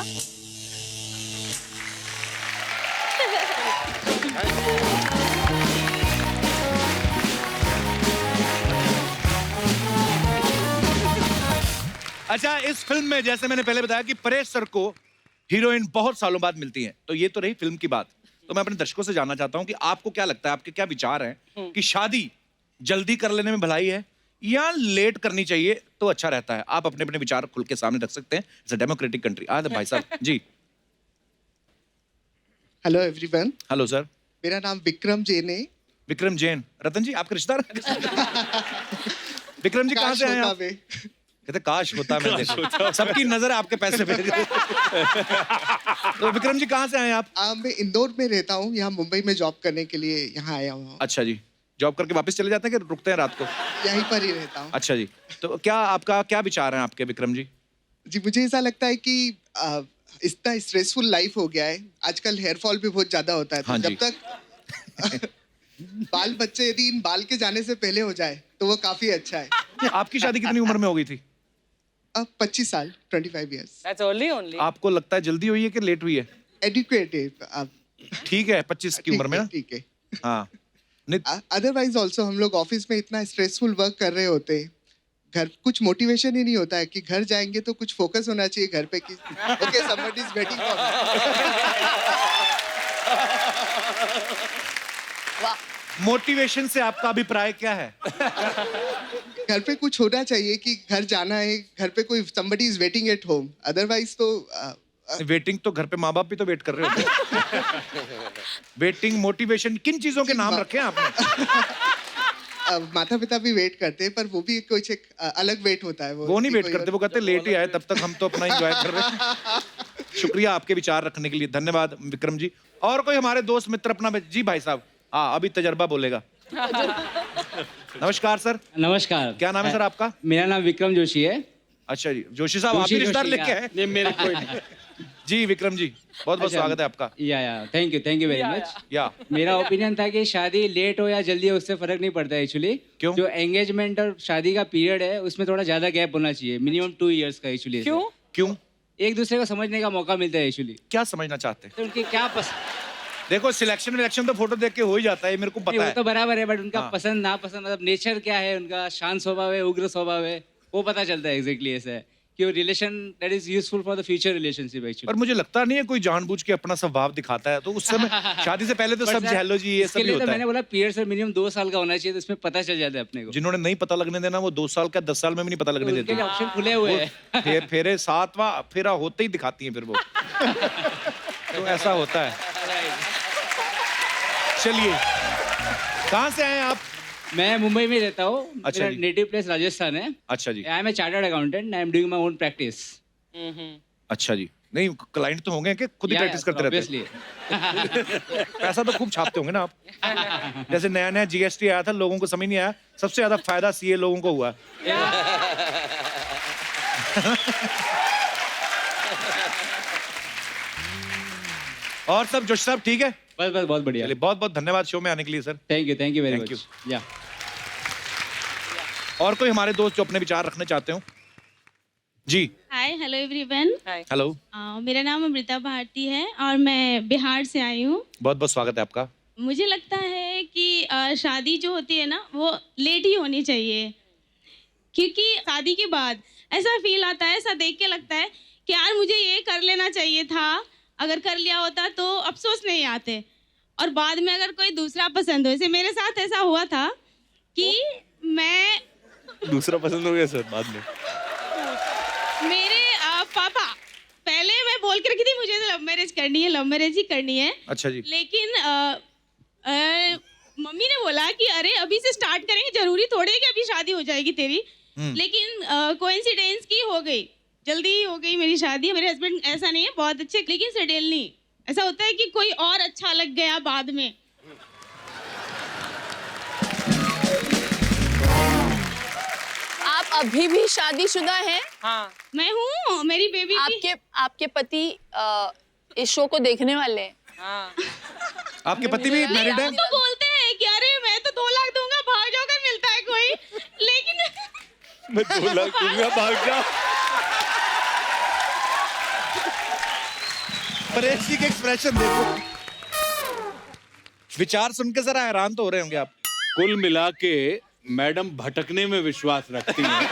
S1: अच्छा, इस फिल्म में जैसे मैंने पहले बताया कि परेश सर को हीरोइन बहुत सालों बाद मिलती हैं, तो ये तो रही फिल्म की बात। तो मैं अपने दर्शकों से जानना चाहता हूं कि आपको क्या लगता है, आपके क्या विचार हैं कि शादी जल्दी कर लेने में भलाई है या लेट करनी चाहिए तो अच्छा रहता है? आप अपने अपने विचार खुल के सामने रख सकते हैं। It's a democratic country. भाई साहब जी।
S11: Hello everyone.
S1: Hello sir.
S11: मेरा नाम विक्रम जैन है।
S1: विक्रम जैन। रतन जी आपका रिश्तेदार? विक्रम जी कहाँ से आए आप? कहते काश होता, मैं देखो सबकी नजर आपके पैसे पे। तो विक्रम जी कहाँ से आए आप?
S11: मैं इंदौर में रहता हूँ, यहाँ मुंबई में जॉब करने के लिए यहाँ आया हूँ।
S1: अच्छा जी, जॉब करके वापस चले जाते हैं कि रुकते हैं रात को?
S11: यहीं पर ही रहता हूँ।
S1: अच्छा जी, तो क्या आपका क्या विचार है आपके विक्रम जी?
S11: जी मुझे ऐसा लगता है कि इतना स्ट्रेसफुल लाइफ हो गया है आजकल, हेयर फॉल भी बहुत ज्यादा होता है। तो
S1: हाँ
S11: जब तक बाल बच्चे यदि इन बाल के जाने से पहले हो जाए तो वो काफी अच्छा है।
S1: आपकी शादी कितनी उम्र में हो गई थी?
S11: अब 25 साल, 25 years।
S3: That's only.
S1: आपको लगता है जल्दी हुई है कि लेट हुई है?
S11: एडुकेट है।
S1: ठीक है, 25 की उम्र में ना?
S11: ठीक है।
S1: हाँ।
S11: अदरवाइज ऑल्सो हम लोग ऑफिस में इतना स्ट्रेसफुल वर्क कर रहे होते हैं, घर कुछ मोटिवेशन ही नहीं होता है कि घर जाएंगे तो कुछ फोकस होना चाहिए घर पे कि okay somebody is waiting for me.
S1: Motivation से आपका अभिप्राय क्या है?
S11: घर पे कुछ होना चाहिए कि घर जाना है, घर पे कोई somebody is waiting at home, otherwise तो
S1: वेटिंग तो घर पे माँ बाप भी तो वेट कर रहे होते हैं। वेटिंग, मोटिवेशन, किन चीजों के नाम रखे हैं आपने?
S11: माता पिता भी वेट करते हैं, पर वो भी कुछ एक अलग वेट होता है।
S1: वो नहीं वेट करते, वो कहते लेट ही आए, तब तक हम तो अपना एंजॉय कर रहे हैं। शुक्रिया आपके विचार रखने के लिए, धन्यवाद विक्रम जी। और कोई हमारे दोस्त मित्र अपना? जी भाई साहब। हाँ, अभी तजर्बा बोलेगा। नमस्कार सर।
S12: नमस्कार।
S1: क्या नाम है सर आपका?
S12: मेरा नाम विक्रम जोशी है।
S1: अच्छा जी, जोशी साहब आप भी रिश्तेदार लेके आए?
S12: नहीं मेरे कोई नहीं।
S1: जी विक्रम जी, बहुत बहुत स्वागत है आपका।
S12: या थैंक यू वेरी मच।
S1: या
S12: मेरा ओपिनियन था कि शादी लेट हो या जल्दी हो उससे फर्क नहीं पड़ता एक्चुअली।
S1: क्यों?
S12: जो एंगेजमेंट और शादी का पीरियड है उसमें थोड़ा ज्यादा गैप होना चाहिए, मिनिमम 2 years का एक्चुअली।
S3: क्यों?
S1: क्यों?
S12: एक दूसरे को समझने का मौका मिलता है एक्चुअली।
S1: क्या समझना चाहते हैं?
S12: तो उनकी क्या पसंद,
S1: देखो सिलेक्शन विलेक्शन तो फोटो देख के हो ही जाता है, मेरे को पता
S12: वो
S1: है।
S12: तो बराबर है, बट उनका
S1: हाँ।
S12: पसंद नापसंद, मतलब नेचर क्या है उनका, शांत स्वभाव है, उग्र स्वभाव है, वो पता चलता है एग्जैक्टली ऐसा है कि वो relation that is useful for the future relationship actually.
S1: पर मुझे लगता नहीं है कोई जानबूझ के अपना स्वभाव दिखाता है, तो उस समय शादी से पहले तो सब हेलो जी ये सब ही होता
S12: मैंने
S1: है।
S12: बोला पीरियड से मिनिमम 2 साल का होना चाहिए, तो इसमें पता चल जाता है अपने को।
S1: जिन्होंने नहीं पता लगने देना वो 2 साल का 10 साल में भी नहीं पता लगने देते।
S12: ऑप्शन खुले हुए हैं।
S1: फेरे 7वां फेरा होते ही दिखाती हैं फिर वो। तो ऐसा होता है। चलिए, कहाँ से आए आप?
S12: मैं मुंबई में रहता हूँ।
S1: अच्छा
S12: मेरा
S1: जी।
S12: नेटिव प्लेस राजस्थान है।
S1: अच्छा जी।
S12: I am a chartered accountant, I am doing my own practice.
S1: अच्छा जी। नहीं, क्लाइंट तो होंगे कि खुद ही प्रैक्टिस करते रहते हैं? पैसा तो खूब छापते होंगे ना आप। जैसे नया नया जीएसटी आया था, लोगों को समझ नहीं आया, सबसे ज्यादा फायदा सीए लोगों को हुआ। और सब जोश साहब ठीक है?
S12: बस बस बहुत बढ़िया।
S1: चलिए बहुत बहुत धन्यवाद शो में आने के लिए sir.
S12: Thank you very
S1: Thank
S12: much. या
S1: और कोई हमारे दोस्त जो अपने विचार रखने चाहते हो? जी
S13: हाय हेलो एवरीवन।
S1: हेलो,
S13: मेरा नाम अमृता भारती है और मैं बिहार से आई हूँ।
S1: बहुत बहुत स्वागत है आपका।
S13: मुझे लगता है कि शादी जो होती है ना वो लेट ही होनी चाहिए, क्योंकि शादी के बाद ऐसा फील आता है, ऐसा देख के लगता है कि यार मुझे ये कर लेना चाहिए था, अगर कर लिया होता तो अफसोस नहीं आते। और बाद में अगर कोई दूसरा पसंद हो, जैसे मेरे साथ ऐसा हुआ था कि मैं
S7: दूसरा पसंद हो गया सर बाद में?
S13: मेरे पापा पहले मैं बोल के रखी थी मुझे लव मैरिज करनी है, लव मैरिज ही करनी है।
S1: अच्छा जी।
S13: लेकिन मम्मी ने बोला कि अरे अभी से स्टार्ट करेंगे, जरूरी थोड़ी है कि अभी शादी हो जाएगी तेरी। लेकिन कोइंसिडेंस की हो गई, जल्दी हो गई मेरी शादी। मेरे हस्बैंड ऐसा नहीं है, बहुत अच्छे, लेकिन सेटल नहीं। ऐसा होता है कि कोई और अच्छा लग गया बाद में।
S2: आप अभी भी शादीशुदा हैं?
S13: हाँ मैं हूँ, मेरी बेबी
S2: आपके पति इस शो को देखने वाले हैं?
S13: हाँ।
S1: आपके पति भी मैरिड है?
S13: तो बोलते हैं कि अरे मैं तो 2 लाख दूंगा, भाग जाओ अगर मिलता है कोई। लेकिन
S7: मैं 2 लाख दूंगा, भाग जाओ।
S1: परेश जी के एक्सप्रेशन देखो, विचार सुन के जरा हैरान तो हो रहे होंगे आप।
S5: कुल मिला के मैडम भटकने में विश्वास रखती हैं।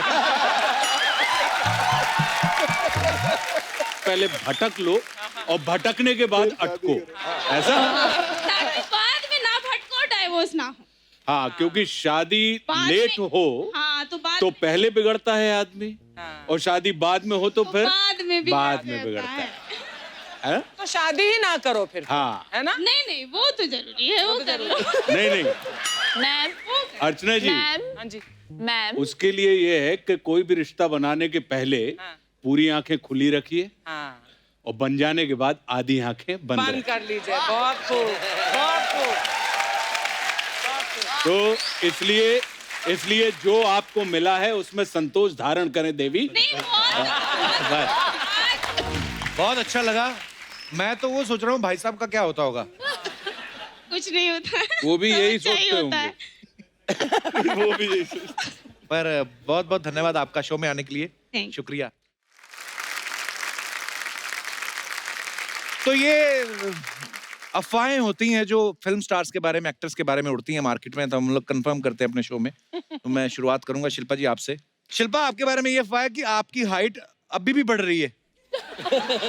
S5: पहले भटक लो और भटकने के बाद अटको, ऐसा?
S13: बाद में ना भटको, डाइवोर्स ना हो।
S5: हाँ, क्योंकि शादी लेट हो
S13: हाँ,
S5: तो पहले बिगड़ता है आदमी, और शादी बाद में हो तो फिर
S13: बाद में
S5: बिगड़ता है।
S3: तो शादी ही ना करो फिर।
S5: हाँ
S3: है ना?
S13: नहीं नहीं वो तो जरूरी है, वो कर लो।
S5: नहीं
S2: मैम,
S5: अर्चना जी,
S3: हाँ जी
S2: मैम,
S5: उसके लिए ये है कि कोई भी रिश्ता बनाने के पहले पूरी आंखें खुली रखिए, और बन जाने के बाद आधी आंखें बंद
S3: कर लीजिए। बहुत खूब, बहुत खूब।
S5: तो इसलिए जो आपको मिला है उसमें संतोष धारण करें देवी।
S1: बहुत अच्छा लगा। मैं तो वो सोच रहा हूँ भाई साहब का क्या होता होगा।
S13: कुछ नहीं होता है,
S5: वो भी यही
S13: अच्छा ही
S5: सोचते
S13: होता है।
S5: होंगे। वो भी यही सोचते।
S1: पर बहुत बहुत धन्यवाद आपका शो में आने के लिए,
S13: Thank you.
S1: शुक्रिया। तो ये अफवाहें होती हैं जो फिल्म स्टार्स के बारे में, एक्टर्स के बारे में उड़ती हैं मार्केट में, तो हम लोग कंफर्म करते हैं अपने शो में। तो मैं शुरुआत करूंगा शिल्पा जी आपसे। शिल्पा, आपके बारे में ये अफवाह है कि आपकी हाइट अभी भी बढ़ रही है,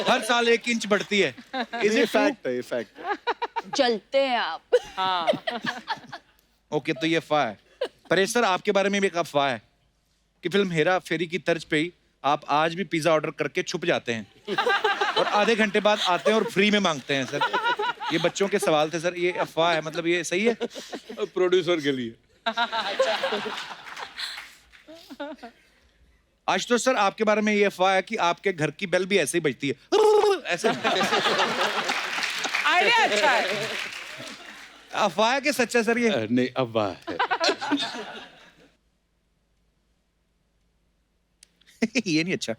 S1: हर साल 1 इंच बढ़ती है।
S8: ये फैक्ट है, ये फैक्ट।
S2: जलते हैं आप।
S3: हाँ।
S1: ओके, तो ये अफवाह है। परेश सर, आपके बारे में भी एक अफवाह है कि फिल्म हेरा फेरी की तर्ज पे ही आप आज भी पिज्जा ऑर्डर करके छुप जाते हैं और आधे घंटे बाद आते हैं और फ्री में मांगते हैं। सर, ये बच्चों के सवाल थे सर, ये अफवाह है, मतलब ये सही है?
S5: प्रोड्यूसर के लिए।
S1: आशुतोष सर, आपके बारे में ये अफवाह है कि आपके घर की बेल भी ऐसे ही बजती है, ऐसे।
S3: आइडिया अच्छा है।
S1: अफवाह है कि सच है सर ये?
S5: नहीं, अफवाह है।
S1: ये नहीं अच्छा।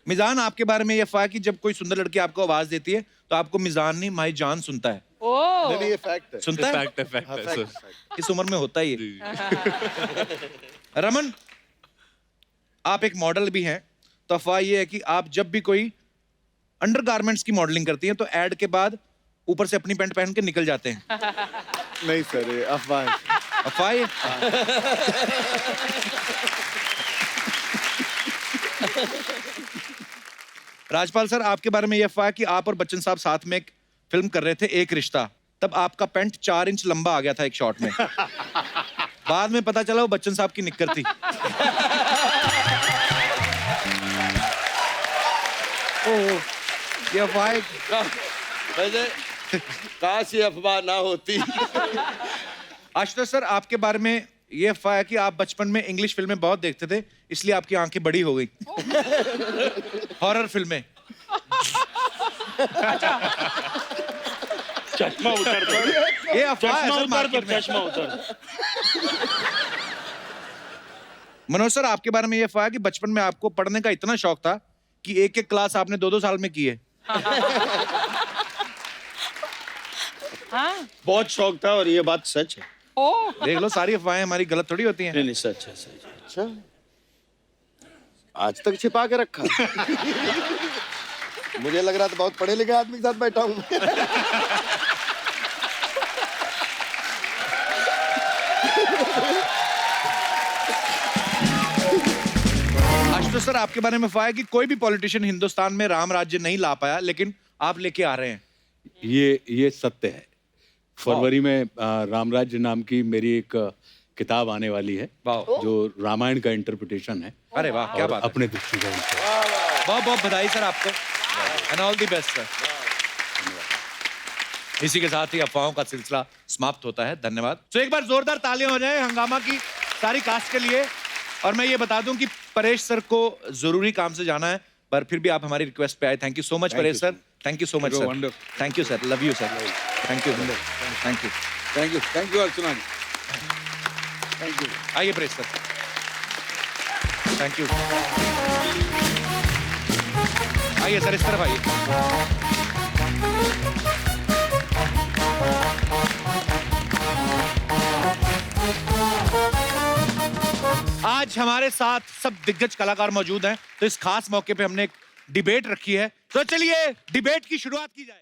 S1: मिजान, आपके बारे में ये अफवाह है कि जब कोई सुंदर लड़की आपको आवाज देती है तो आपको मिजान नहीं माई जान सुनता है।
S8: नहीं, ये फैक्ट है।
S1: सुनता है?
S7: फैक्ट है सर।
S1: इस उम्र में होता है ये। रमन, आप एक मॉडल भी हैं, तो अफवाह ये है कि आप जब भी कोई अंडरगारमेंट्स की मॉडलिंग करती हैं तो एड के बाद ऊपर से अपनी पैंट पहन के निकल जाते हैं।
S8: नहीं सर, ये अफवाह है।
S1: अफवाह है? राजपाल सर, आपके बारे में ये अफवाह है कि आप और बच्चन साहब साथ में एक फिल्म कर रहे थे, एक रिश्ता, तब आपका पैंट 4 इंच लंबा आ गया था एक शॉट में। बाद में पता चला वो बच्चन साहब की निक्कर थी। ये अफवाह है।
S9: वैसे काश ये अफवाह ना होती।
S1: आशुतोष सर, आपके बारे में ये अफवाह है कि आप बचपन में इंग्लिश फिल्में बहुत देखते थे, इसलिए आपकी आंखें बड़ी हो गई। हॉरर फिल्में।
S5: चश्मा उतर दो।
S1: ये अफवाह है सर मार्केट में।
S5: चश्मा उतर।
S1: मनोज सर, आपके बारे में ये अफवाह है कि बचपन में आपको पढ़ने का इतना शौक था कि 1-1 क्लास आपने 2-2 साल में की है।
S3: हाँ
S9: बहुत शौक था और ये बात सच है।
S3: ओ
S1: देख लो, सारी अफवाहें हमारी गलत थोड़ी होती हैं।
S9: नहीं नहीं, सच है, सच है। अच्छा, आज तक छिपा के रखा। मुझे लग रहा था बहुत पढ़े लिखे आदमी के साथ बैठा हूँ।
S1: आशुतोष सर, आपके बारे में अफवाह है कि कोई भी पॉलिटिशियन हिंदुस्तान में राम राज्य नहीं ला पाया, लेकिन आप लेके आ रहे हैं।
S14: ये सत्य है। फरवरी में रामराज्य नाम की मेरी एक किताब आने वाली है, जो रामायण का इंटरप्रिटेशन है।
S1: अरे वाह, क्या बात है।
S14: अपने दृष्टिकोण से
S1: बहुत बहुत बधाई सर आपको, and all the best sir. इसी के साथ ही अफवाहों का सिलसिला समाप्त होता है। धन्यवाद। तो एक बार जोरदार तालियां हो जाए हंगामा की सारी कास्ट के लिए। और मैं ये बता दूं कि परेश सर को जरूरी काम से जाना है, पर फिर भी आप हमारी रिक्वेस्ट पे आए। Thank you so much Paresh sir. Thank you so much sir. Thank you sir, love you sir. Thank you, thank you,
S5: thank you, thank you Archana ji. Thank you.
S1: आइए परेश सर। Thank you. आइए सर, इस तरफ आइए। आज हमारे साथ सब दिग्गज कलाकार मौजूद हैं, तो इस खास मौके पे हमने एक डिबेट रखी है। तो चलिए डिबेट की शुरुआत की जाए।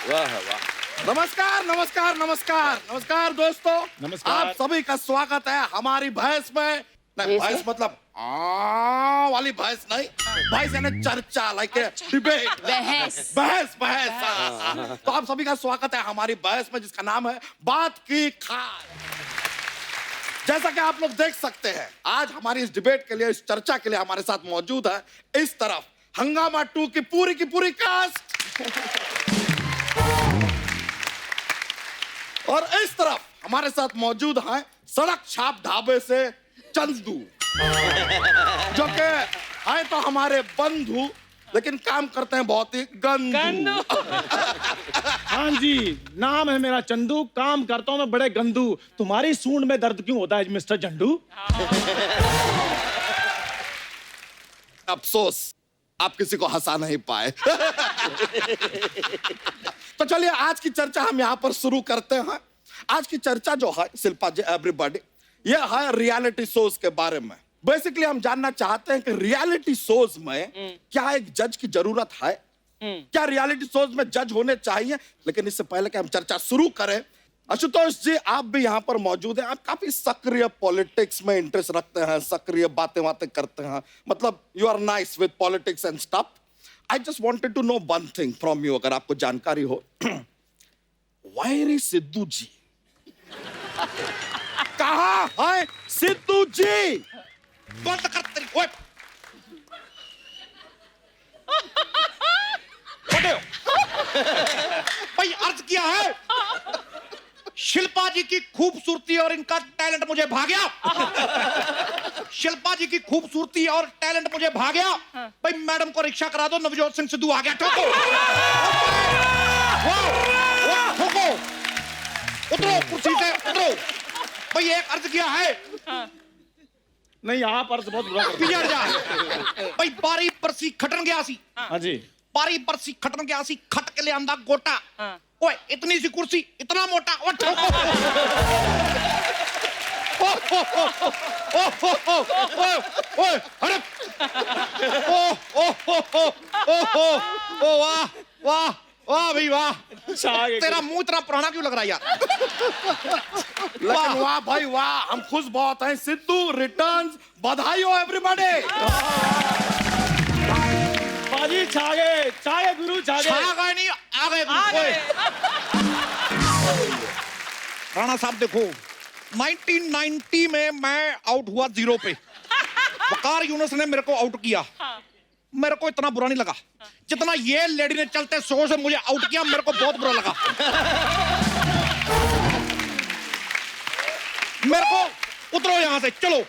S9: वाह वाह।
S15: नमस्कार नमस्कार नमस्कार नमस्कार दोस्तों।
S9: नमस्कार।
S15: आप सभी का स्वागत है हमारी भैंस में। नहीं, भैंस मतलब वाली भैंस नहीं, भैंस यानी चर्चा, लाइक डिबेट, बहस बहस बहस। तो आप सभी का स्वागत है हमारी बहस में, जिसका नाम है बात की खास। जैसा कि आप लोग देख सकते हैं, आज हमारी इस डिबेट के लिए, इस चर्चा के लिए हमारे साथ मौजूद है इस तरफ हंगामा 2 की पूरी कास्ट, और इस तरफ हमारे साथ मौजूद हैं सड़क छाप ढाबे से चंदू, जो कि है तो हमारे बंधु, लेकिन काम करते हैं बहुत ही गंदू।
S16: हाँ जी, नाम है मेरा चंदू, काम करता हूँ मैं बड़े गंदू। तुम्हारी सूंड में दर्द क्यों होता है मिस्टर झंडू?
S15: अफसोस आप किसी को हंसा नहीं पाए। तो चलिए आज की चर्चा हम यहाँ पर शुरू करते हैं। आज की चर्चा जो है शिल्पा जी, एवरीबॉडी, ये है रियलिटी शोज के बारे में। बेसिकली हम जानना चाहते हैं कि रियलिटी शोज में क्या एक जज की जरूरत है? क्या रियलिटी शोज में जज होने चाहिए? लेकिन इससे पहले कि हम चर्चा शुरू करें, आशुतोष जी आप भी यहाँ पर मौजूद हैं। आप काफी सक्रिय पॉलिटिक्स में इंटरेस्ट रखते हैं, सक्रिय बातें करते हैं, मतलब you are nice with politics and stuff. I just wanted to know one thing from you, अगर आपको जानकारी हो। Where is Sidhu ji? कहाँ है सिद्धू जी? बंद कर तेरी, ओए
S1: भाई अर्ज किया है, शिल्पा जी की खूबसूरती और इनका टैलेंट मुझे भा गया। शिल्पा जी की खूबसूरती और टैलेंट मुझे भा गया। भाई मैडम को रिक्शा करा दो, नवजोत सिंह सिद्धू आ गया। ठोको, ठोको, उतरो कुर्सी से, उतरो। भाई एक अर्ज किया है।
S16: नहीं, आप अर्ज बहुत बुरा करते
S1: पिछड़ जा। भाई बारी परसी खटन गया सी।
S16: हाँ जी,
S1: बारी परसी खटन गया सी, खट के ले आंदा गोटा। ओए इतनी सी कुर्सी, इतना मोटा। ओ ठोको। ओए अरे ओ वाह वाह वाह भाई वाह। तेरा मुंह इतना पुराना क्यों लग रहा है यार?
S15: लेकिन वाह भाई वाह, हम खुश बहुत हैं। सिद्धू रिटर्न्स, बधाई हो एवरीबॉडी।
S16: बाजी छागे गुरु छागे।
S1: छा गए नहीं, आ गए गुरु। राणा साहब देखो, 1990 में मैं आउट हुआ 0 पे। वकार यूनुस ने मेरे को आउट किया। मेरे को इतना बुरा नहीं लगा जितना ये लेडी ने चलते शो से मुझे आउट किया। मेरे को बहुत बुरा लगा। मेरे को उतरो यहां से, चलो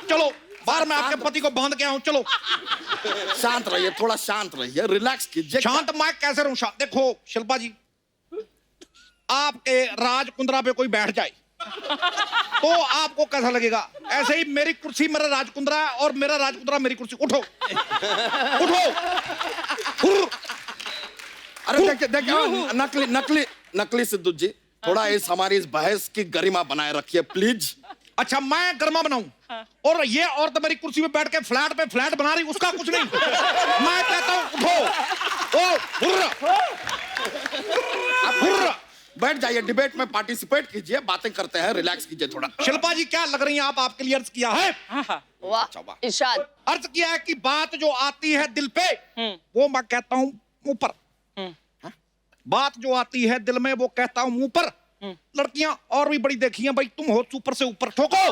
S1: चलो बाहर, मैं आपके पति को बांध के आऊं। चलो
S15: शांत रहिए, थोड़ा शांत रहिए, रिलैक्स कीजिए।
S1: शांत मैं कैसे रहूं? देखो शिल्पा जी, आपके राज कुंद्रा पे कोई बैठ जाए तो आपको कैसा लगेगा? ऐसे ही मेरी कुर्सी मेरा राजकुंद्रा है और मेरा राजकुंद्रा मेरी कुर्सी। उठो उठो।
S15: अरे देखिए नकली नकली नकली सिद्धू जी, थोड़ा इस हमारी इस बहस की गरिमा बनाए रखिए प्लीज।
S1: अच्छा मैं गरिमा बनाऊं और ये औरत मेरी कुर्सी पे बैठ के फ्लैट पे फ्लैट बना रही, उसका कुछ नहीं। मैं कहता हूं उठो। ओ हुर्रा।
S15: आप हुर्रा बैठ जाइए, डिबेट में पार्टिसिपेट कीजिए, बातें करते हैं, रिलैक्स कीजिए थोड़ा।
S1: शिल्पा जी क्या लग रही हैं आप? आपके लिए अर्ज किया है।
S2: वाह इरशाद।
S1: अर्ज किया है कि बात जो आती है दिल पे वो मैं कहता हूं मुंह पर। बात जो आती है दिल में वो कहता हूं मुंह पर। लड़कियां और भी बड़ी देखी हैं भाई, तुम हो सुपर से ऊपर। ठोको।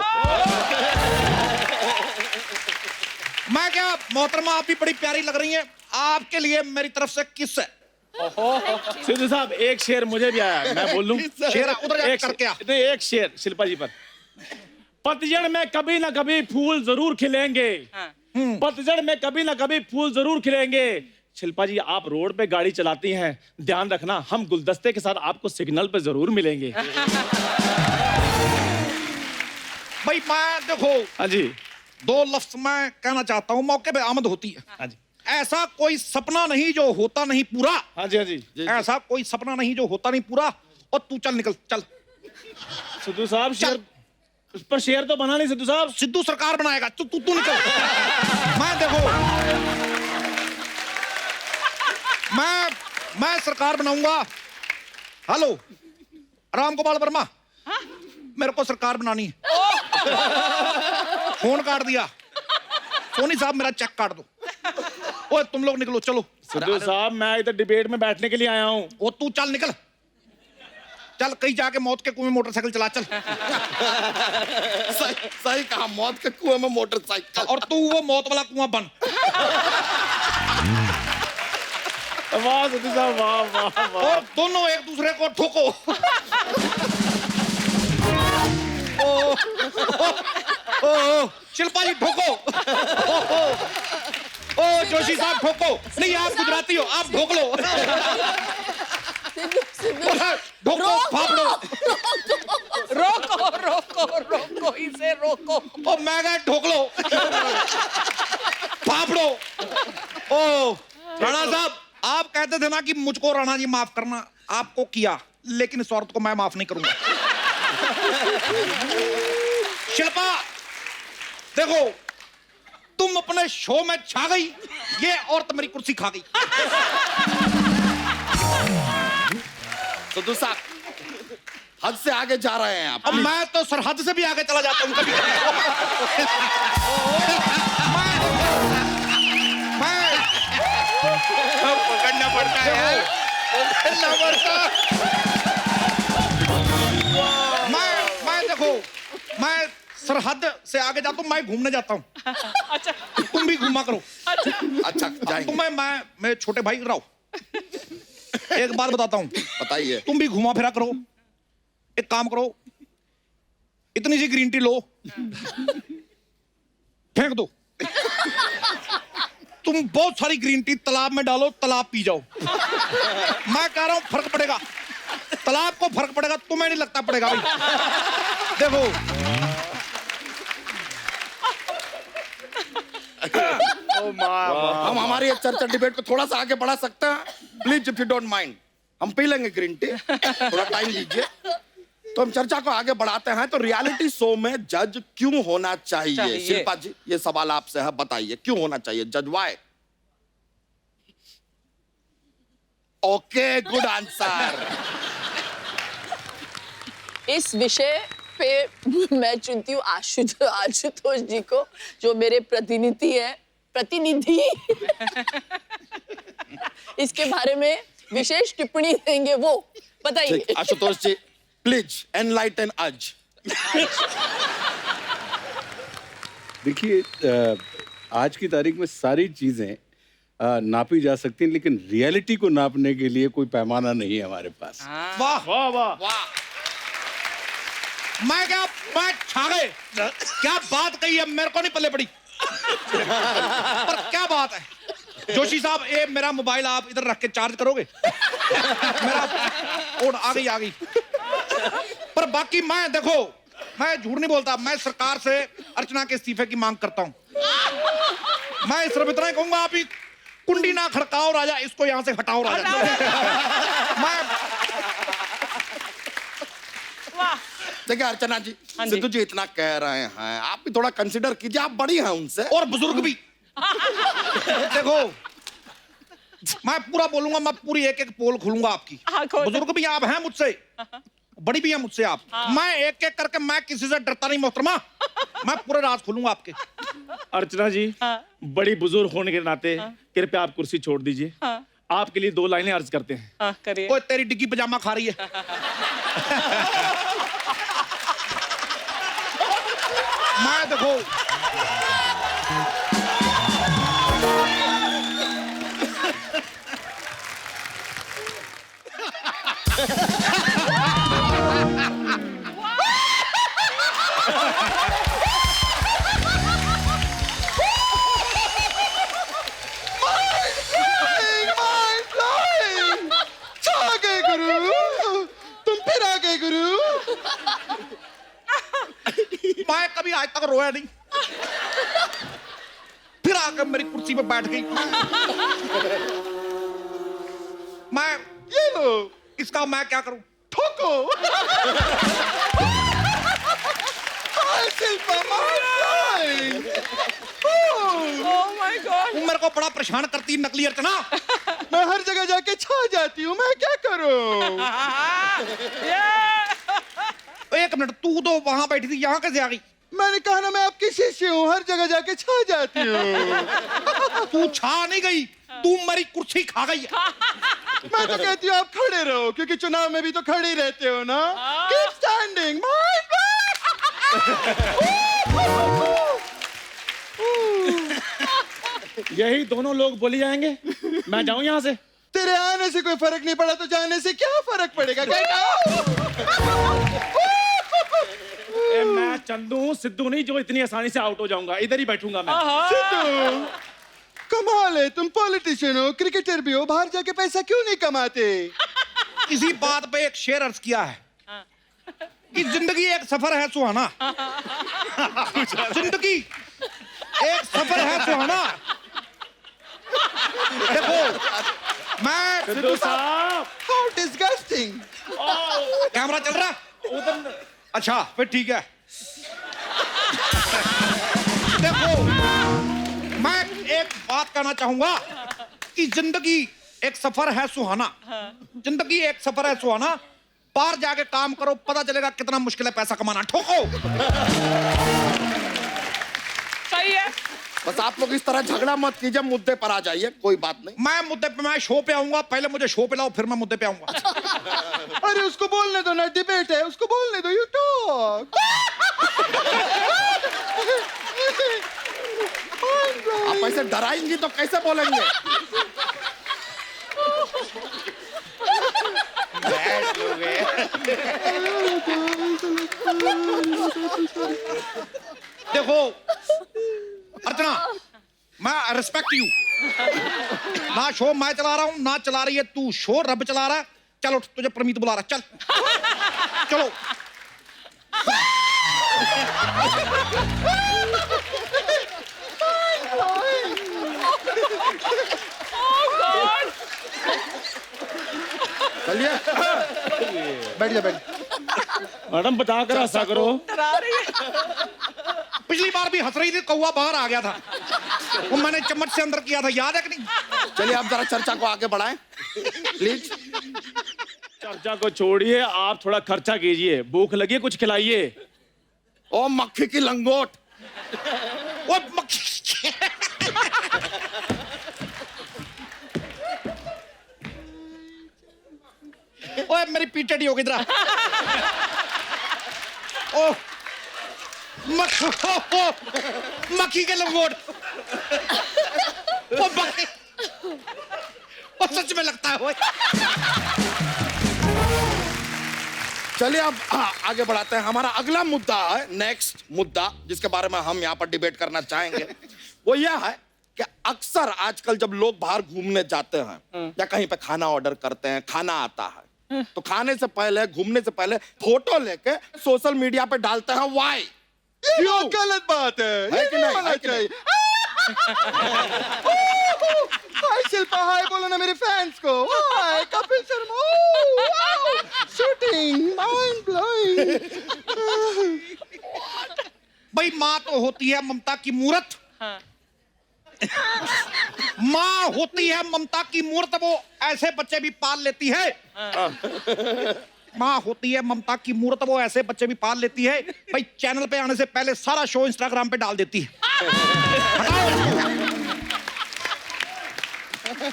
S1: मैं क्या मोहतरमा, आप भी बड़ी प्यारी लग रही हैं, आपके लिए मेरी तरफ से किस है।
S16: सिद्धू साहब एक शेर मुझे भी आया, मैं बोल लूं?
S1: शेर उधर जाके करके आ।
S16: नहीं एक शेर शिल्पा जी पर। पतझड़ में कभी ना कभी फूल जरूर खिलेंगे, पतझड़ में कभी ना कभी फूल जरूर खिलेंगे। शिल्पा जी आप रोड पे गाड़ी चलाती हैं, ध्यान रखना हम गुलदस्ते के साथ आपको सिग्नल पे जरूर मिलेंगे।
S1: भाई मैं देखो,
S16: हाँ जी,
S1: दो लफ्ज मैं कहना चाहता हूं, मौके पे आमद होती है।
S16: हाँ जी।
S1: ऐसा कोई सपना नहीं जो होता नहीं पूरा।
S16: हाँ जी, हाँ जी।
S1: ऐसा कोई सपना नहीं जो होता नहीं पूरा। और तू चल निकल चल।
S16: सिद्धू साहब शेर उस पर शेर तो बना नहीं सिद्धू साहब।
S1: सिद्धू सरकार बनाएगा। तू निकल। मैं देखो मैं सरकार बनाऊंगा। हेलो राम गोपाल वर्मा, मेरे को सरकार बनानी है। फोन काट दिया। सोनी साहब मेरा चेक काट दो। ओए तुम लोग निकलो चलो।
S16: सिद्धू साहब मैं इधर डिबेट में बैठने के लिए आया हूँ।
S1: वो तू चल निकल, चल कहीं जाके मौत के कुएं में मोटरसाइकिल चला चल।
S15: सही कहा, मौत के कुएं में मोटरसाइकिल।
S1: और तू वो मौत वाला कुआं बन।
S16: वाह सिद्धू साहब वाह वाह वाह।
S1: और दोनों एक दूसरे को ठोको। ओ शिल्पा जी ठोको। ओ जोशी साहब ठोको। नहीं आप गुजराती हो, आप ठोक लो। ठोको फाफड़ो।
S3: रोको रोको रोको इसे रोको।
S1: ओ मैं कहा ठोक लो। फाफड़ो। ओ राणा साहब आप कहते थे ना कि मुझको राणा जी माफ करना, आपको किया, लेकिन इस औरत को मैं माफ नहीं करूंगा। शिल्पा देखो, तुम अपने शो में छा गई, ये औरत मेरी कुर्सी खा गई।
S15: सिद्धू साहब हद से आगे जा रहे हैं आप।
S1: अब मैं तो सरहद से भी आगे चला जाता हूं कभी। पकड़ना पड़ता है यार, पकड़ना पड़ता। मैं देखो, मैं सरहद से आगे जाता हूँ, मैं घूमने जाता हूँ।
S3: अच्छा
S1: तुम भी घूमा करो।
S15: अच्छा जाएंगे।
S1: तुम्हें मैं छोटे भाई रहो, एक बात बताता हूँ,
S15: बताइए।
S1: तुम भी घुमा फिरा करो। एक काम करो, इतनी सी ग्रीन टी लो, फेंक दो। तुम बहुत सारी ग्रीन टी तालाब में डालो, तालाब पी जाओ। मैं कह रहा हूं फर्क पड़ेगा, तालाब को फर्क पड़ेगा, तुम्हें नहीं लगता पड़ेगा भाई। देखो
S15: हम हमारी ये चर्चा डिबेट को थोड़ा सा आगे बढ़ा सकते हैं please, if you don't mind. हम पी लेंगे ग्रीन टी, थोड़ा टाइम दीजिए। तो हम चर्चा को आगे बढ़ाते हैं। तो रियलिटी शो में जज क्यों होना चाहिए? शिल्पा जी ये सवाल आपसे है, बताइए क्यों होना चाहिए जज? वाई? Okay good answer.
S2: इस विषय पे मैं चुनती हूँ आशुतोष जी को, जो मेरे प्रतिनिधि इसके बारे में विशेष टिप्पणी देंगे, वो बताइए।
S15: आशुतोष जी प्लीज एनलाइटन अज।
S14: देखिए आज की तारीख में सारी चीजें नापी जा सकती हैं, लेकिन रियलिटी को नापने के लिए कोई पैमाना नहीं है हमारे पास।
S1: वाह वाह वाह। मैं छा गए। क्या बात कही है, मेरे को नहीं पल्ले पड़ी। पर क्या बात है जोशी साहब, ये मेरा मोबाइल आप इधर रख के चार्ज करोगे? मेरा आ गई पर बाकी मैं देखो, मैं झूठ नहीं बोलता, मैं सरकार से अर्चना के इस्तीफे की मांग करता हूं। मैं सिर्फ इतना ही कहूंगा, आप ही कुंडी ना खड़काओ राजा, इसको यहां से हटाओ राजा। मैं
S15: देखिए अर्चना जी, सिद्धू जी इतना कह रहे हैं, आप भी थोड़ा कंसिडर कीजिए, आप बड़ी हैं उनसे।
S1: और बुजुर्ग भी। देखो, मैं पूरा बोलूंगा, मैं पूरी एक एक पोल खोलूंगा आपकी। बुजुर्ग भी आप हैं मुझसे, बड़ी भी हैं मुझसे आप। मैं एक एक करके, मैं किसी से डरता नहीं मोहतरमा, मैं पूरे राज खोलूंगा आपके।
S16: अर्चना जी, बड़ी बुजुर्ग होने के नाते कृपया आप कुर्सी छोड़ दीजिए। आपके लिए 2 लाइनें अर्ज करते हैं।
S3: करिए।
S1: कोई तेरी डिग्गी पजामा खा रही है। मैं देखो, मैं कभी आज तक रोया नहीं, फिर आकर मेरी कुर्सी पे बैठ गई। मैं ये लो, इसका मैं क्या करूं? ठोको।
S3: Oh my God!
S1: मेरे को बड़ा परेशान करती है नकली अर्चना।
S8: मैं हर जगह जाके छा जाती हूँ, मैं क्या करूं?
S1: एक मिनट, तू तो वहां बैठी थी, यहाँ कैसे आ गई?
S8: मैंने कहा ना, मैं आपकी शिष्य हूँ, हर जगह जाके छा जाती हूँ।
S1: तू छा नहीं गई, तू मेरी कुर्सी खा गई।
S8: मैं तो कहती हूँ आप खड़े रहो, क्योंकि चुनाव में भी तो खड़े ही रहते हो ना। Keep standing,
S16: यही दोनों लोग बोली जाएंगे, मैं जाऊं यहाँ से?
S8: तेरे आने से कोई फर्क नहीं पड़ा तो जाने से क्या फर्क पड़ेगा?
S16: मैं चंदू हूँ, सिद्धू नहीं, जो इतनी आसानी से आउट हो जाऊंगा। इधर ही बैठूंगा मैं।
S8: सिद्धू, कमाल है, तुम पॉलिटिशियन हो, क्रिकेटर भी हो, बाहर जाके पैसा क्यों नहीं कमाते?
S1: इसी बात पे एक शेर अर्ज किया है कि जिंदगी एक सफर है सुहाना। जिंदगी एक सफर है सुहाना। देखो, मैं
S16: सिद्धू साहब,
S8: How disgusting!
S1: कैमरा चल रहा उधर? अच्छा, फिर ठीक है। देखो, मैं एक बात कहना चाहूंगा कि जिंदगी एक सफर है सुहाना। जिंदगी एक सफर है सुहाना। बाहर जाके काम करो, पता चलेगा कितना मुश्किल है पैसा कमाना। ठोको।
S3: सही है।
S15: बस आप लोग इस तरह झगड़ा मत कीजिए, मुद्दे पर आ जाइए, कोई बात नहीं।
S1: मैं मुद्दे पे, मैं शो पे आऊंगा, पहले मुझे शो पे लाओ, फिर मैं मुद्दे पे आऊंगा।
S8: अरे उसको बोलने दो ना, डिबेट है, उसको बोलने दो, यू टॉक।
S15: आप ऐसे डराएंगी तो कैसे बोलेंगे?
S1: देखो अर्चना, मैं रिस्पेक्ट यू। ना शो मैं चला रहा हूं, ना चला रही है तू शो, रब चला रहा है। चलो, तुझे प्रमीत बुला रहा है, चल चलो।
S15: चलिए,
S8: बैठ जा, बैठ।
S16: मैडम बता कर हंसा करो।
S3: डरा रही है।
S1: पिछली बार भी हंस रही थी, कौवा बाहर आ गया था, वो मैंने चम्मच से अंदर किया था, याद है कि नहीं?
S15: चलिए आप जरा चर्चा को आगे बढ़ाएं प्लीज।
S16: चर्चा को छोड़िए, आप थोड़ा खर्चा कीजिए, भूख लगी है, कुछ खिलाइए।
S15: ओ मक्खी की लंगोट।
S1: ओ मक्खी। ओए मेरी पीठ टेढ़ी हो गई इधर। ओ मक्खी के लंगोट। ओ मक्खी, ओ सच में लगता है वो।
S15: चलिए अब आगे बढ़ाते हैं। हमारा अगला मुद्दा है, नेक्स्ट मुद्दा जिसके बारे में हम यहाँ पर डिबेट करना चाहेंगे, वो यह है कि अक्सर आजकल जब लोग बाहर घूमने जाते हैं या कहीं पे खाना ऑर्डर करते हैं, खाना आता है, तो खाने से पहले, घूमने से पहले फोटो लेके सोशल मीडिया पे डालते हैं। वाई?
S8: क्यों? गलत बात है
S15: कि नहीं? है कि नहीं?
S8: हाय शिल्पा, हाय बोलो ना मेरे फैंस को। Hi Kapil Sharma, shooting mind blowing.
S1: भाई माँ तो होती है ममता की मूर्त। माँ होती है ममता की मूर्त, वो ऐसे बच्चे भी पाल लेती है। माँ होती है ममता की मूर्त, वो ऐसे बच्चे भी पाल लेती है। भाई चैनल पे आने से पहले सारा शो इंस्टाग्राम पे डाल देती है।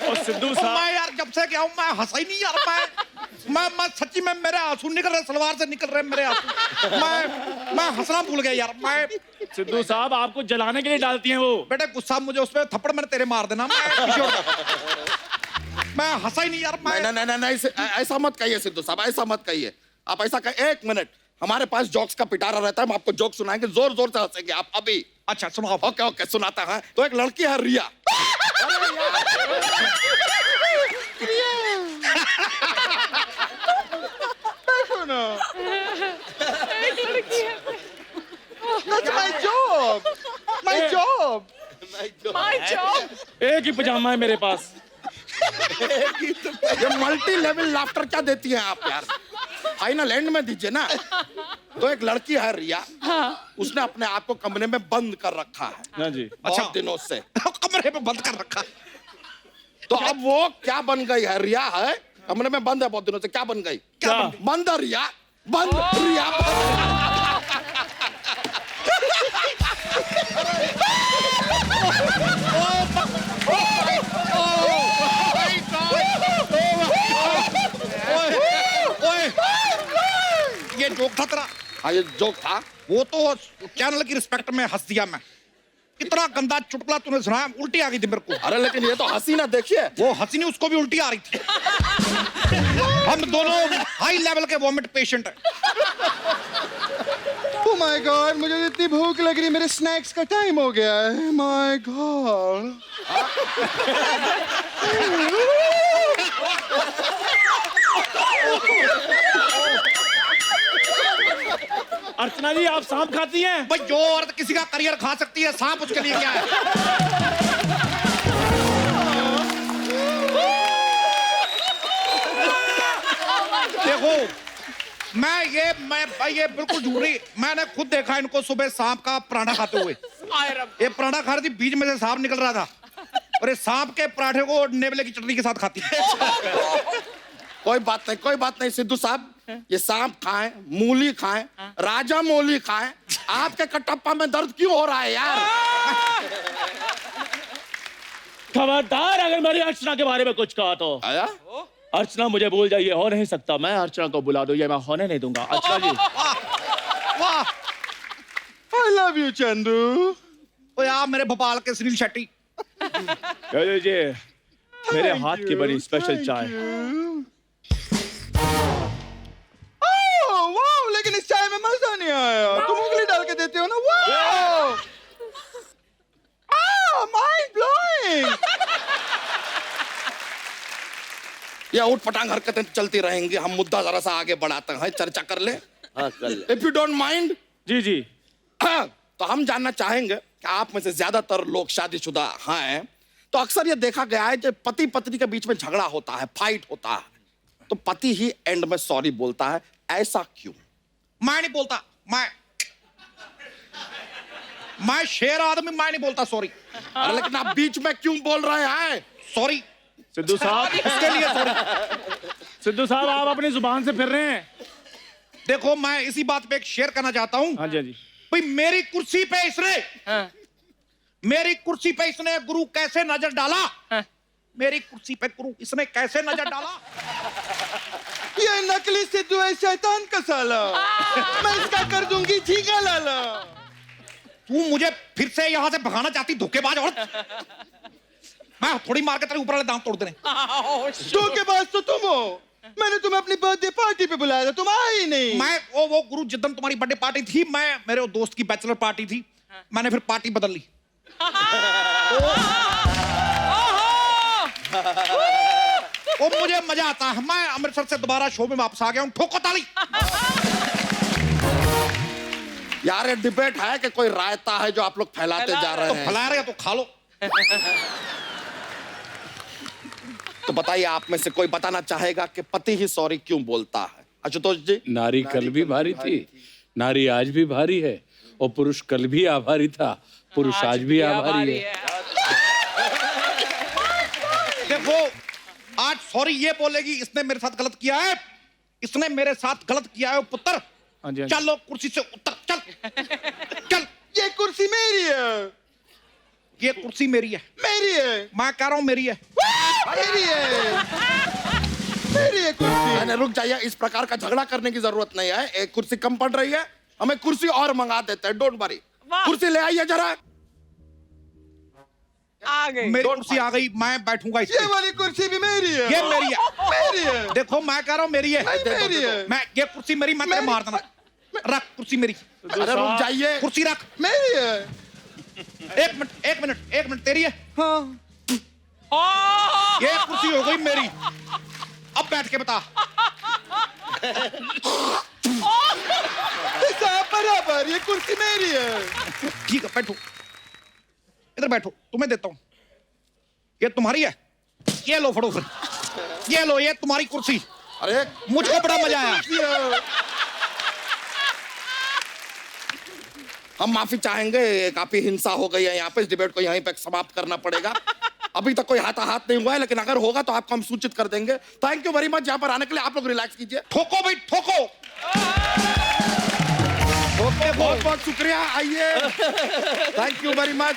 S16: और सिद्धू साहब,
S1: मैं यार जब से क्या हूँ मैं हंसा ही नहीं यार। मैं सच्ची में मेरे आंसू निकल रहे, सलवार से निकल रहे मेरे आंसू। मैं हंसना भूल गया यार। मैं
S16: सिद्धू साहब आपको जलाने के लिए डालती हैं वो।
S1: बेटे गुस्सा मुझे उस पर थप्पड़ मैंने तेरे मार देना। मैं हंसा ही नहीं यार।
S15: नहीं, ऐसा मत कहिए सिद्धू साहब, ऐसा मत कहिए। आप ऐसा कहिए, 1 मिनट, हमारे पास जोक्स का पिटारा रहता है, हम आपको जोक सुनाएंगे, जोर जोर से हंसेंगे आप अभी।
S1: अच्छा सुनाओ।
S15: ओके ओके, सुनाता है। तो एक लड़की है रिया।
S8: देखो ना, that's my job, my job,
S3: My job.
S16: एक ही पजामा है मेरे पास।
S15: ये मल्टी लेवल लाफ्टर क्या देती हैं आप यार? फाइनल एंड में दीजिए ना। तो एक लड़की है रिया, उसने अपने आप को कमरे में बंद कर रखा है।
S16: हाँ जी।
S15: बहुत दिनों से
S1: कमरे में बंद कर रखा।
S15: तो अब वो क्या बन गई है? रिया है, कमरे में बंद है बहुत दिनों से। क्या बन गई?
S16: क्या?
S15: बंद है रिया, बंद रिया।
S1: ये जोक था तेरा?
S15: हाँ ये जोक था।
S1: वो तो चैनल की रिस्पेक्ट में हंस दिया मैं। इतना गंदा चुटकुला तूने सुनाया, उल्टी आ गई थी मेरे को।
S15: अरे लेकिन ये तो हंसी ना, देखिए
S1: वो हंसी नहीं, उसको भी उल्टी आ रही थी। हम दोनों हाई लेवल के वॉमिट पेशेंट हैं।
S8: Oh my God, मुझे इतनी भूख लग रही, मेरे स्नैक्स का टाइम हो गया है। My God।
S16: अर्चना जी, आप सांप खाती हैं?
S1: भाई जो औरत किसी का करियर खा सकती है, सांप उसके लिए क्या है? देखो मैं भाई ये बिल्कुल झूठ नहीं, मैंने खुद देखा इनको सुबह सांप का पराठा खाते हुए। ये पराठा खा रही थी, बीच में से सांप निकल रहा था और ये सांप के पराठे को नेवले की चटनी के साथ खाती है।
S15: कोई बात नहीं, कोई बात नहीं सिद्धू साहब, ये सांप खाएं, मूली खाएं, राजा मूली खाएं, आपके कटप्पा में दर्द क्यों हो रहा है यार?
S16: खबरदार अगर मेरी अर्चना के बारे में कुछ कहा तो।
S15: आया?
S16: अर्चना मुझे भूल जाइए, हो नहीं सकता। मैं अर्चना को बुला दूं, ये मैं होने नहीं दूंगा। अर्चना जी,
S1: वाह,
S8: I love you चंदू।
S1: ओ यार मेरे भोपाल के सुनील शेट्टी।
S16: कह लीजिए मेरे हाथ की बड़ी स्पेशल चाय।
S8: वाह, लेकिन इस चाय में मजा नहीं आया। तुम उंगली डाल के देते हो ना। वाह, माइंड ब्लोइंग।
S15: ये उठ पटांग हरकतें चलती रहेंगी, हम मुद्दा जरा सा आगे बढ़ाते हैं, चर्चा कर ले।
S9: हाँ कर ले।
S15: If you don't mind.
S16: जी जी।
S15: तो हम जानना चाहेंगे कि आप में से ज्यादातर लोग शादीशुदा हैं, तो अक्सर ये देखा गया है कि पति पत्नी के बीच में झगड़ा होता है, फाइट होता है, तो पति ही एंड में सॉरी बोलता है। ऐसा क्यों?
S1: मैं नहीं बोलता, मैं शेर आदमी, मैं नहीं बोलता सॉरी।
S15: अरे लेकिन आप बीच में क्यों बोल रहे हैं
S1: सॉरी?
S16: सिद्धू साहब,
S1: इसके लिए सॉरी।
S16: सिद्धू साहब आप अपनी जुबान से फिर रहे हैं।
S1: देखो मैं इसी बात पे एक शेर करना चाहता हूँ।
S16: हाँ जी, हाँ जी।
S1: भाई मेरी कुर्सी पे इसने मेरी कुर्सी पे इसने गुरु कैसे नजर डाला? मेरी कुर्सी पे गुरु इसने कैसे नजर डाला?
S8: ये नकली सिद्धू है, शैतान का साला। मैं इसका कर दूंगी ठीका लाला।
S1: तू मुझे फिर से यहाँ से भगाना चाहती धोखेबाज औरत? मैं थोड़ी मार के तेरे ऊपर वाले दांत तोड़ देने।
S8: धोखेबाज तो तुम हो। मैंने तुम्हें अपनी बर्थडे पार्टी पे बुलाया था, तुम आए ही नहीं।
S1: मैं वो गुरु जिद्दन तुम्हारी बर्थडे पार्टी थी, मैं मेरे दोस्त की बैचलर पार्टी थी, मैंने फिर पार्टी बदल ली। ओ ओ मुझे मजा आता है। मैं अमृतसर से दोबारा शो में वापस आ गया हूँ। ठोको ताली।
S15: यार ये डिबेट है कि कोई रायता है जो आप लोग फैलाते जा रहे हैं?
S1: तो फैला रहे हो तो खा लो।
S15: तो बताइए, आप में से कोई बताना चाहेगा कि पति ही सॉरी क्यों बोलता है? आशुतोष जी।
S14: नारी कल भी भारी थी, नारी आज भी भारी है, और पुरुष कल भी आभारी था, पुरुष आज भी आभारी है।
S1: देखो, आज सॉरी ये बोलेगी इसने मेरे साथ गलत किया है, इसने मेरे साथ गलत किया है पुत्र। चलो कुर्सी से उतर, चल चल।
S8: ये कुर्सी मेरी है।
S1: ये कुर्सी मेरी है।
S8: मेरी है।
S1: मैं कह रहा हूँ मेरी है।
S8: मेरी है। मेरी है कुर्सी।
S15: मैंने रुक जाइए, इस प्रकार का झगड़ा करने की जरूरत नहीं है। एक कुर्सी कम पड़ रही है, हमें कुर्सी और मंगा देते हैं, डोंट वरी। कुर्सी ले आइए जरा।
S3: आ गई
S1: मेरी कुर्सी आ गई, मैं बैठूंगा इस पे।
S8: ये वाली कुर्सी भी मेरी है।
S1: ये मेरी है।
S8: मेरी है।
S1: देखो मैं कह रहा हूँ मेरी है।
S8: मेरी है।
S1: मैं ये कुर्सी मेरी, मैं तेरे मार देना। रख कुर्सी मेरी।
S15: अरे रुक जाइए,
S1: कुर्सी रख।
S8: मेरी है।
S1: एक मिनट तेरी है।
S8: हाँ।
S1: ये कुर्सी हो गई मेरी। अब बैठ के बता।
S8: बराबर, ये कुर्सी मेरी है।
S1: ठीक है, बैठो इधर बैठो, तुम्हें देता हूं। ये तुम्हारी है, ये लो फड़ो फिर। ये लो, ये तुम्हारी कुर्सी।
S15: अरे
S1: मुझको बड़ा मजा आया।
S15: हम माफी चाहेंगे, काफी हिंसा हो गई है यहाँ पे। इस डिबेट को यहीं पे समाप्त करना पड़ेगा। अभी तक कोई हाथाहाथ नहीं हुआ है, लेकिन अगर होगा तो आपको हम सूचित कर देंगे। थैंक यू वेरी मच यहाँ पर आने के लिए। आप लोग रिलैक्स कीजिए।
S1: ठोको भाई, ठोको।
S15: बहुत बहुत शुक्रिया, आइए। Thank you very much.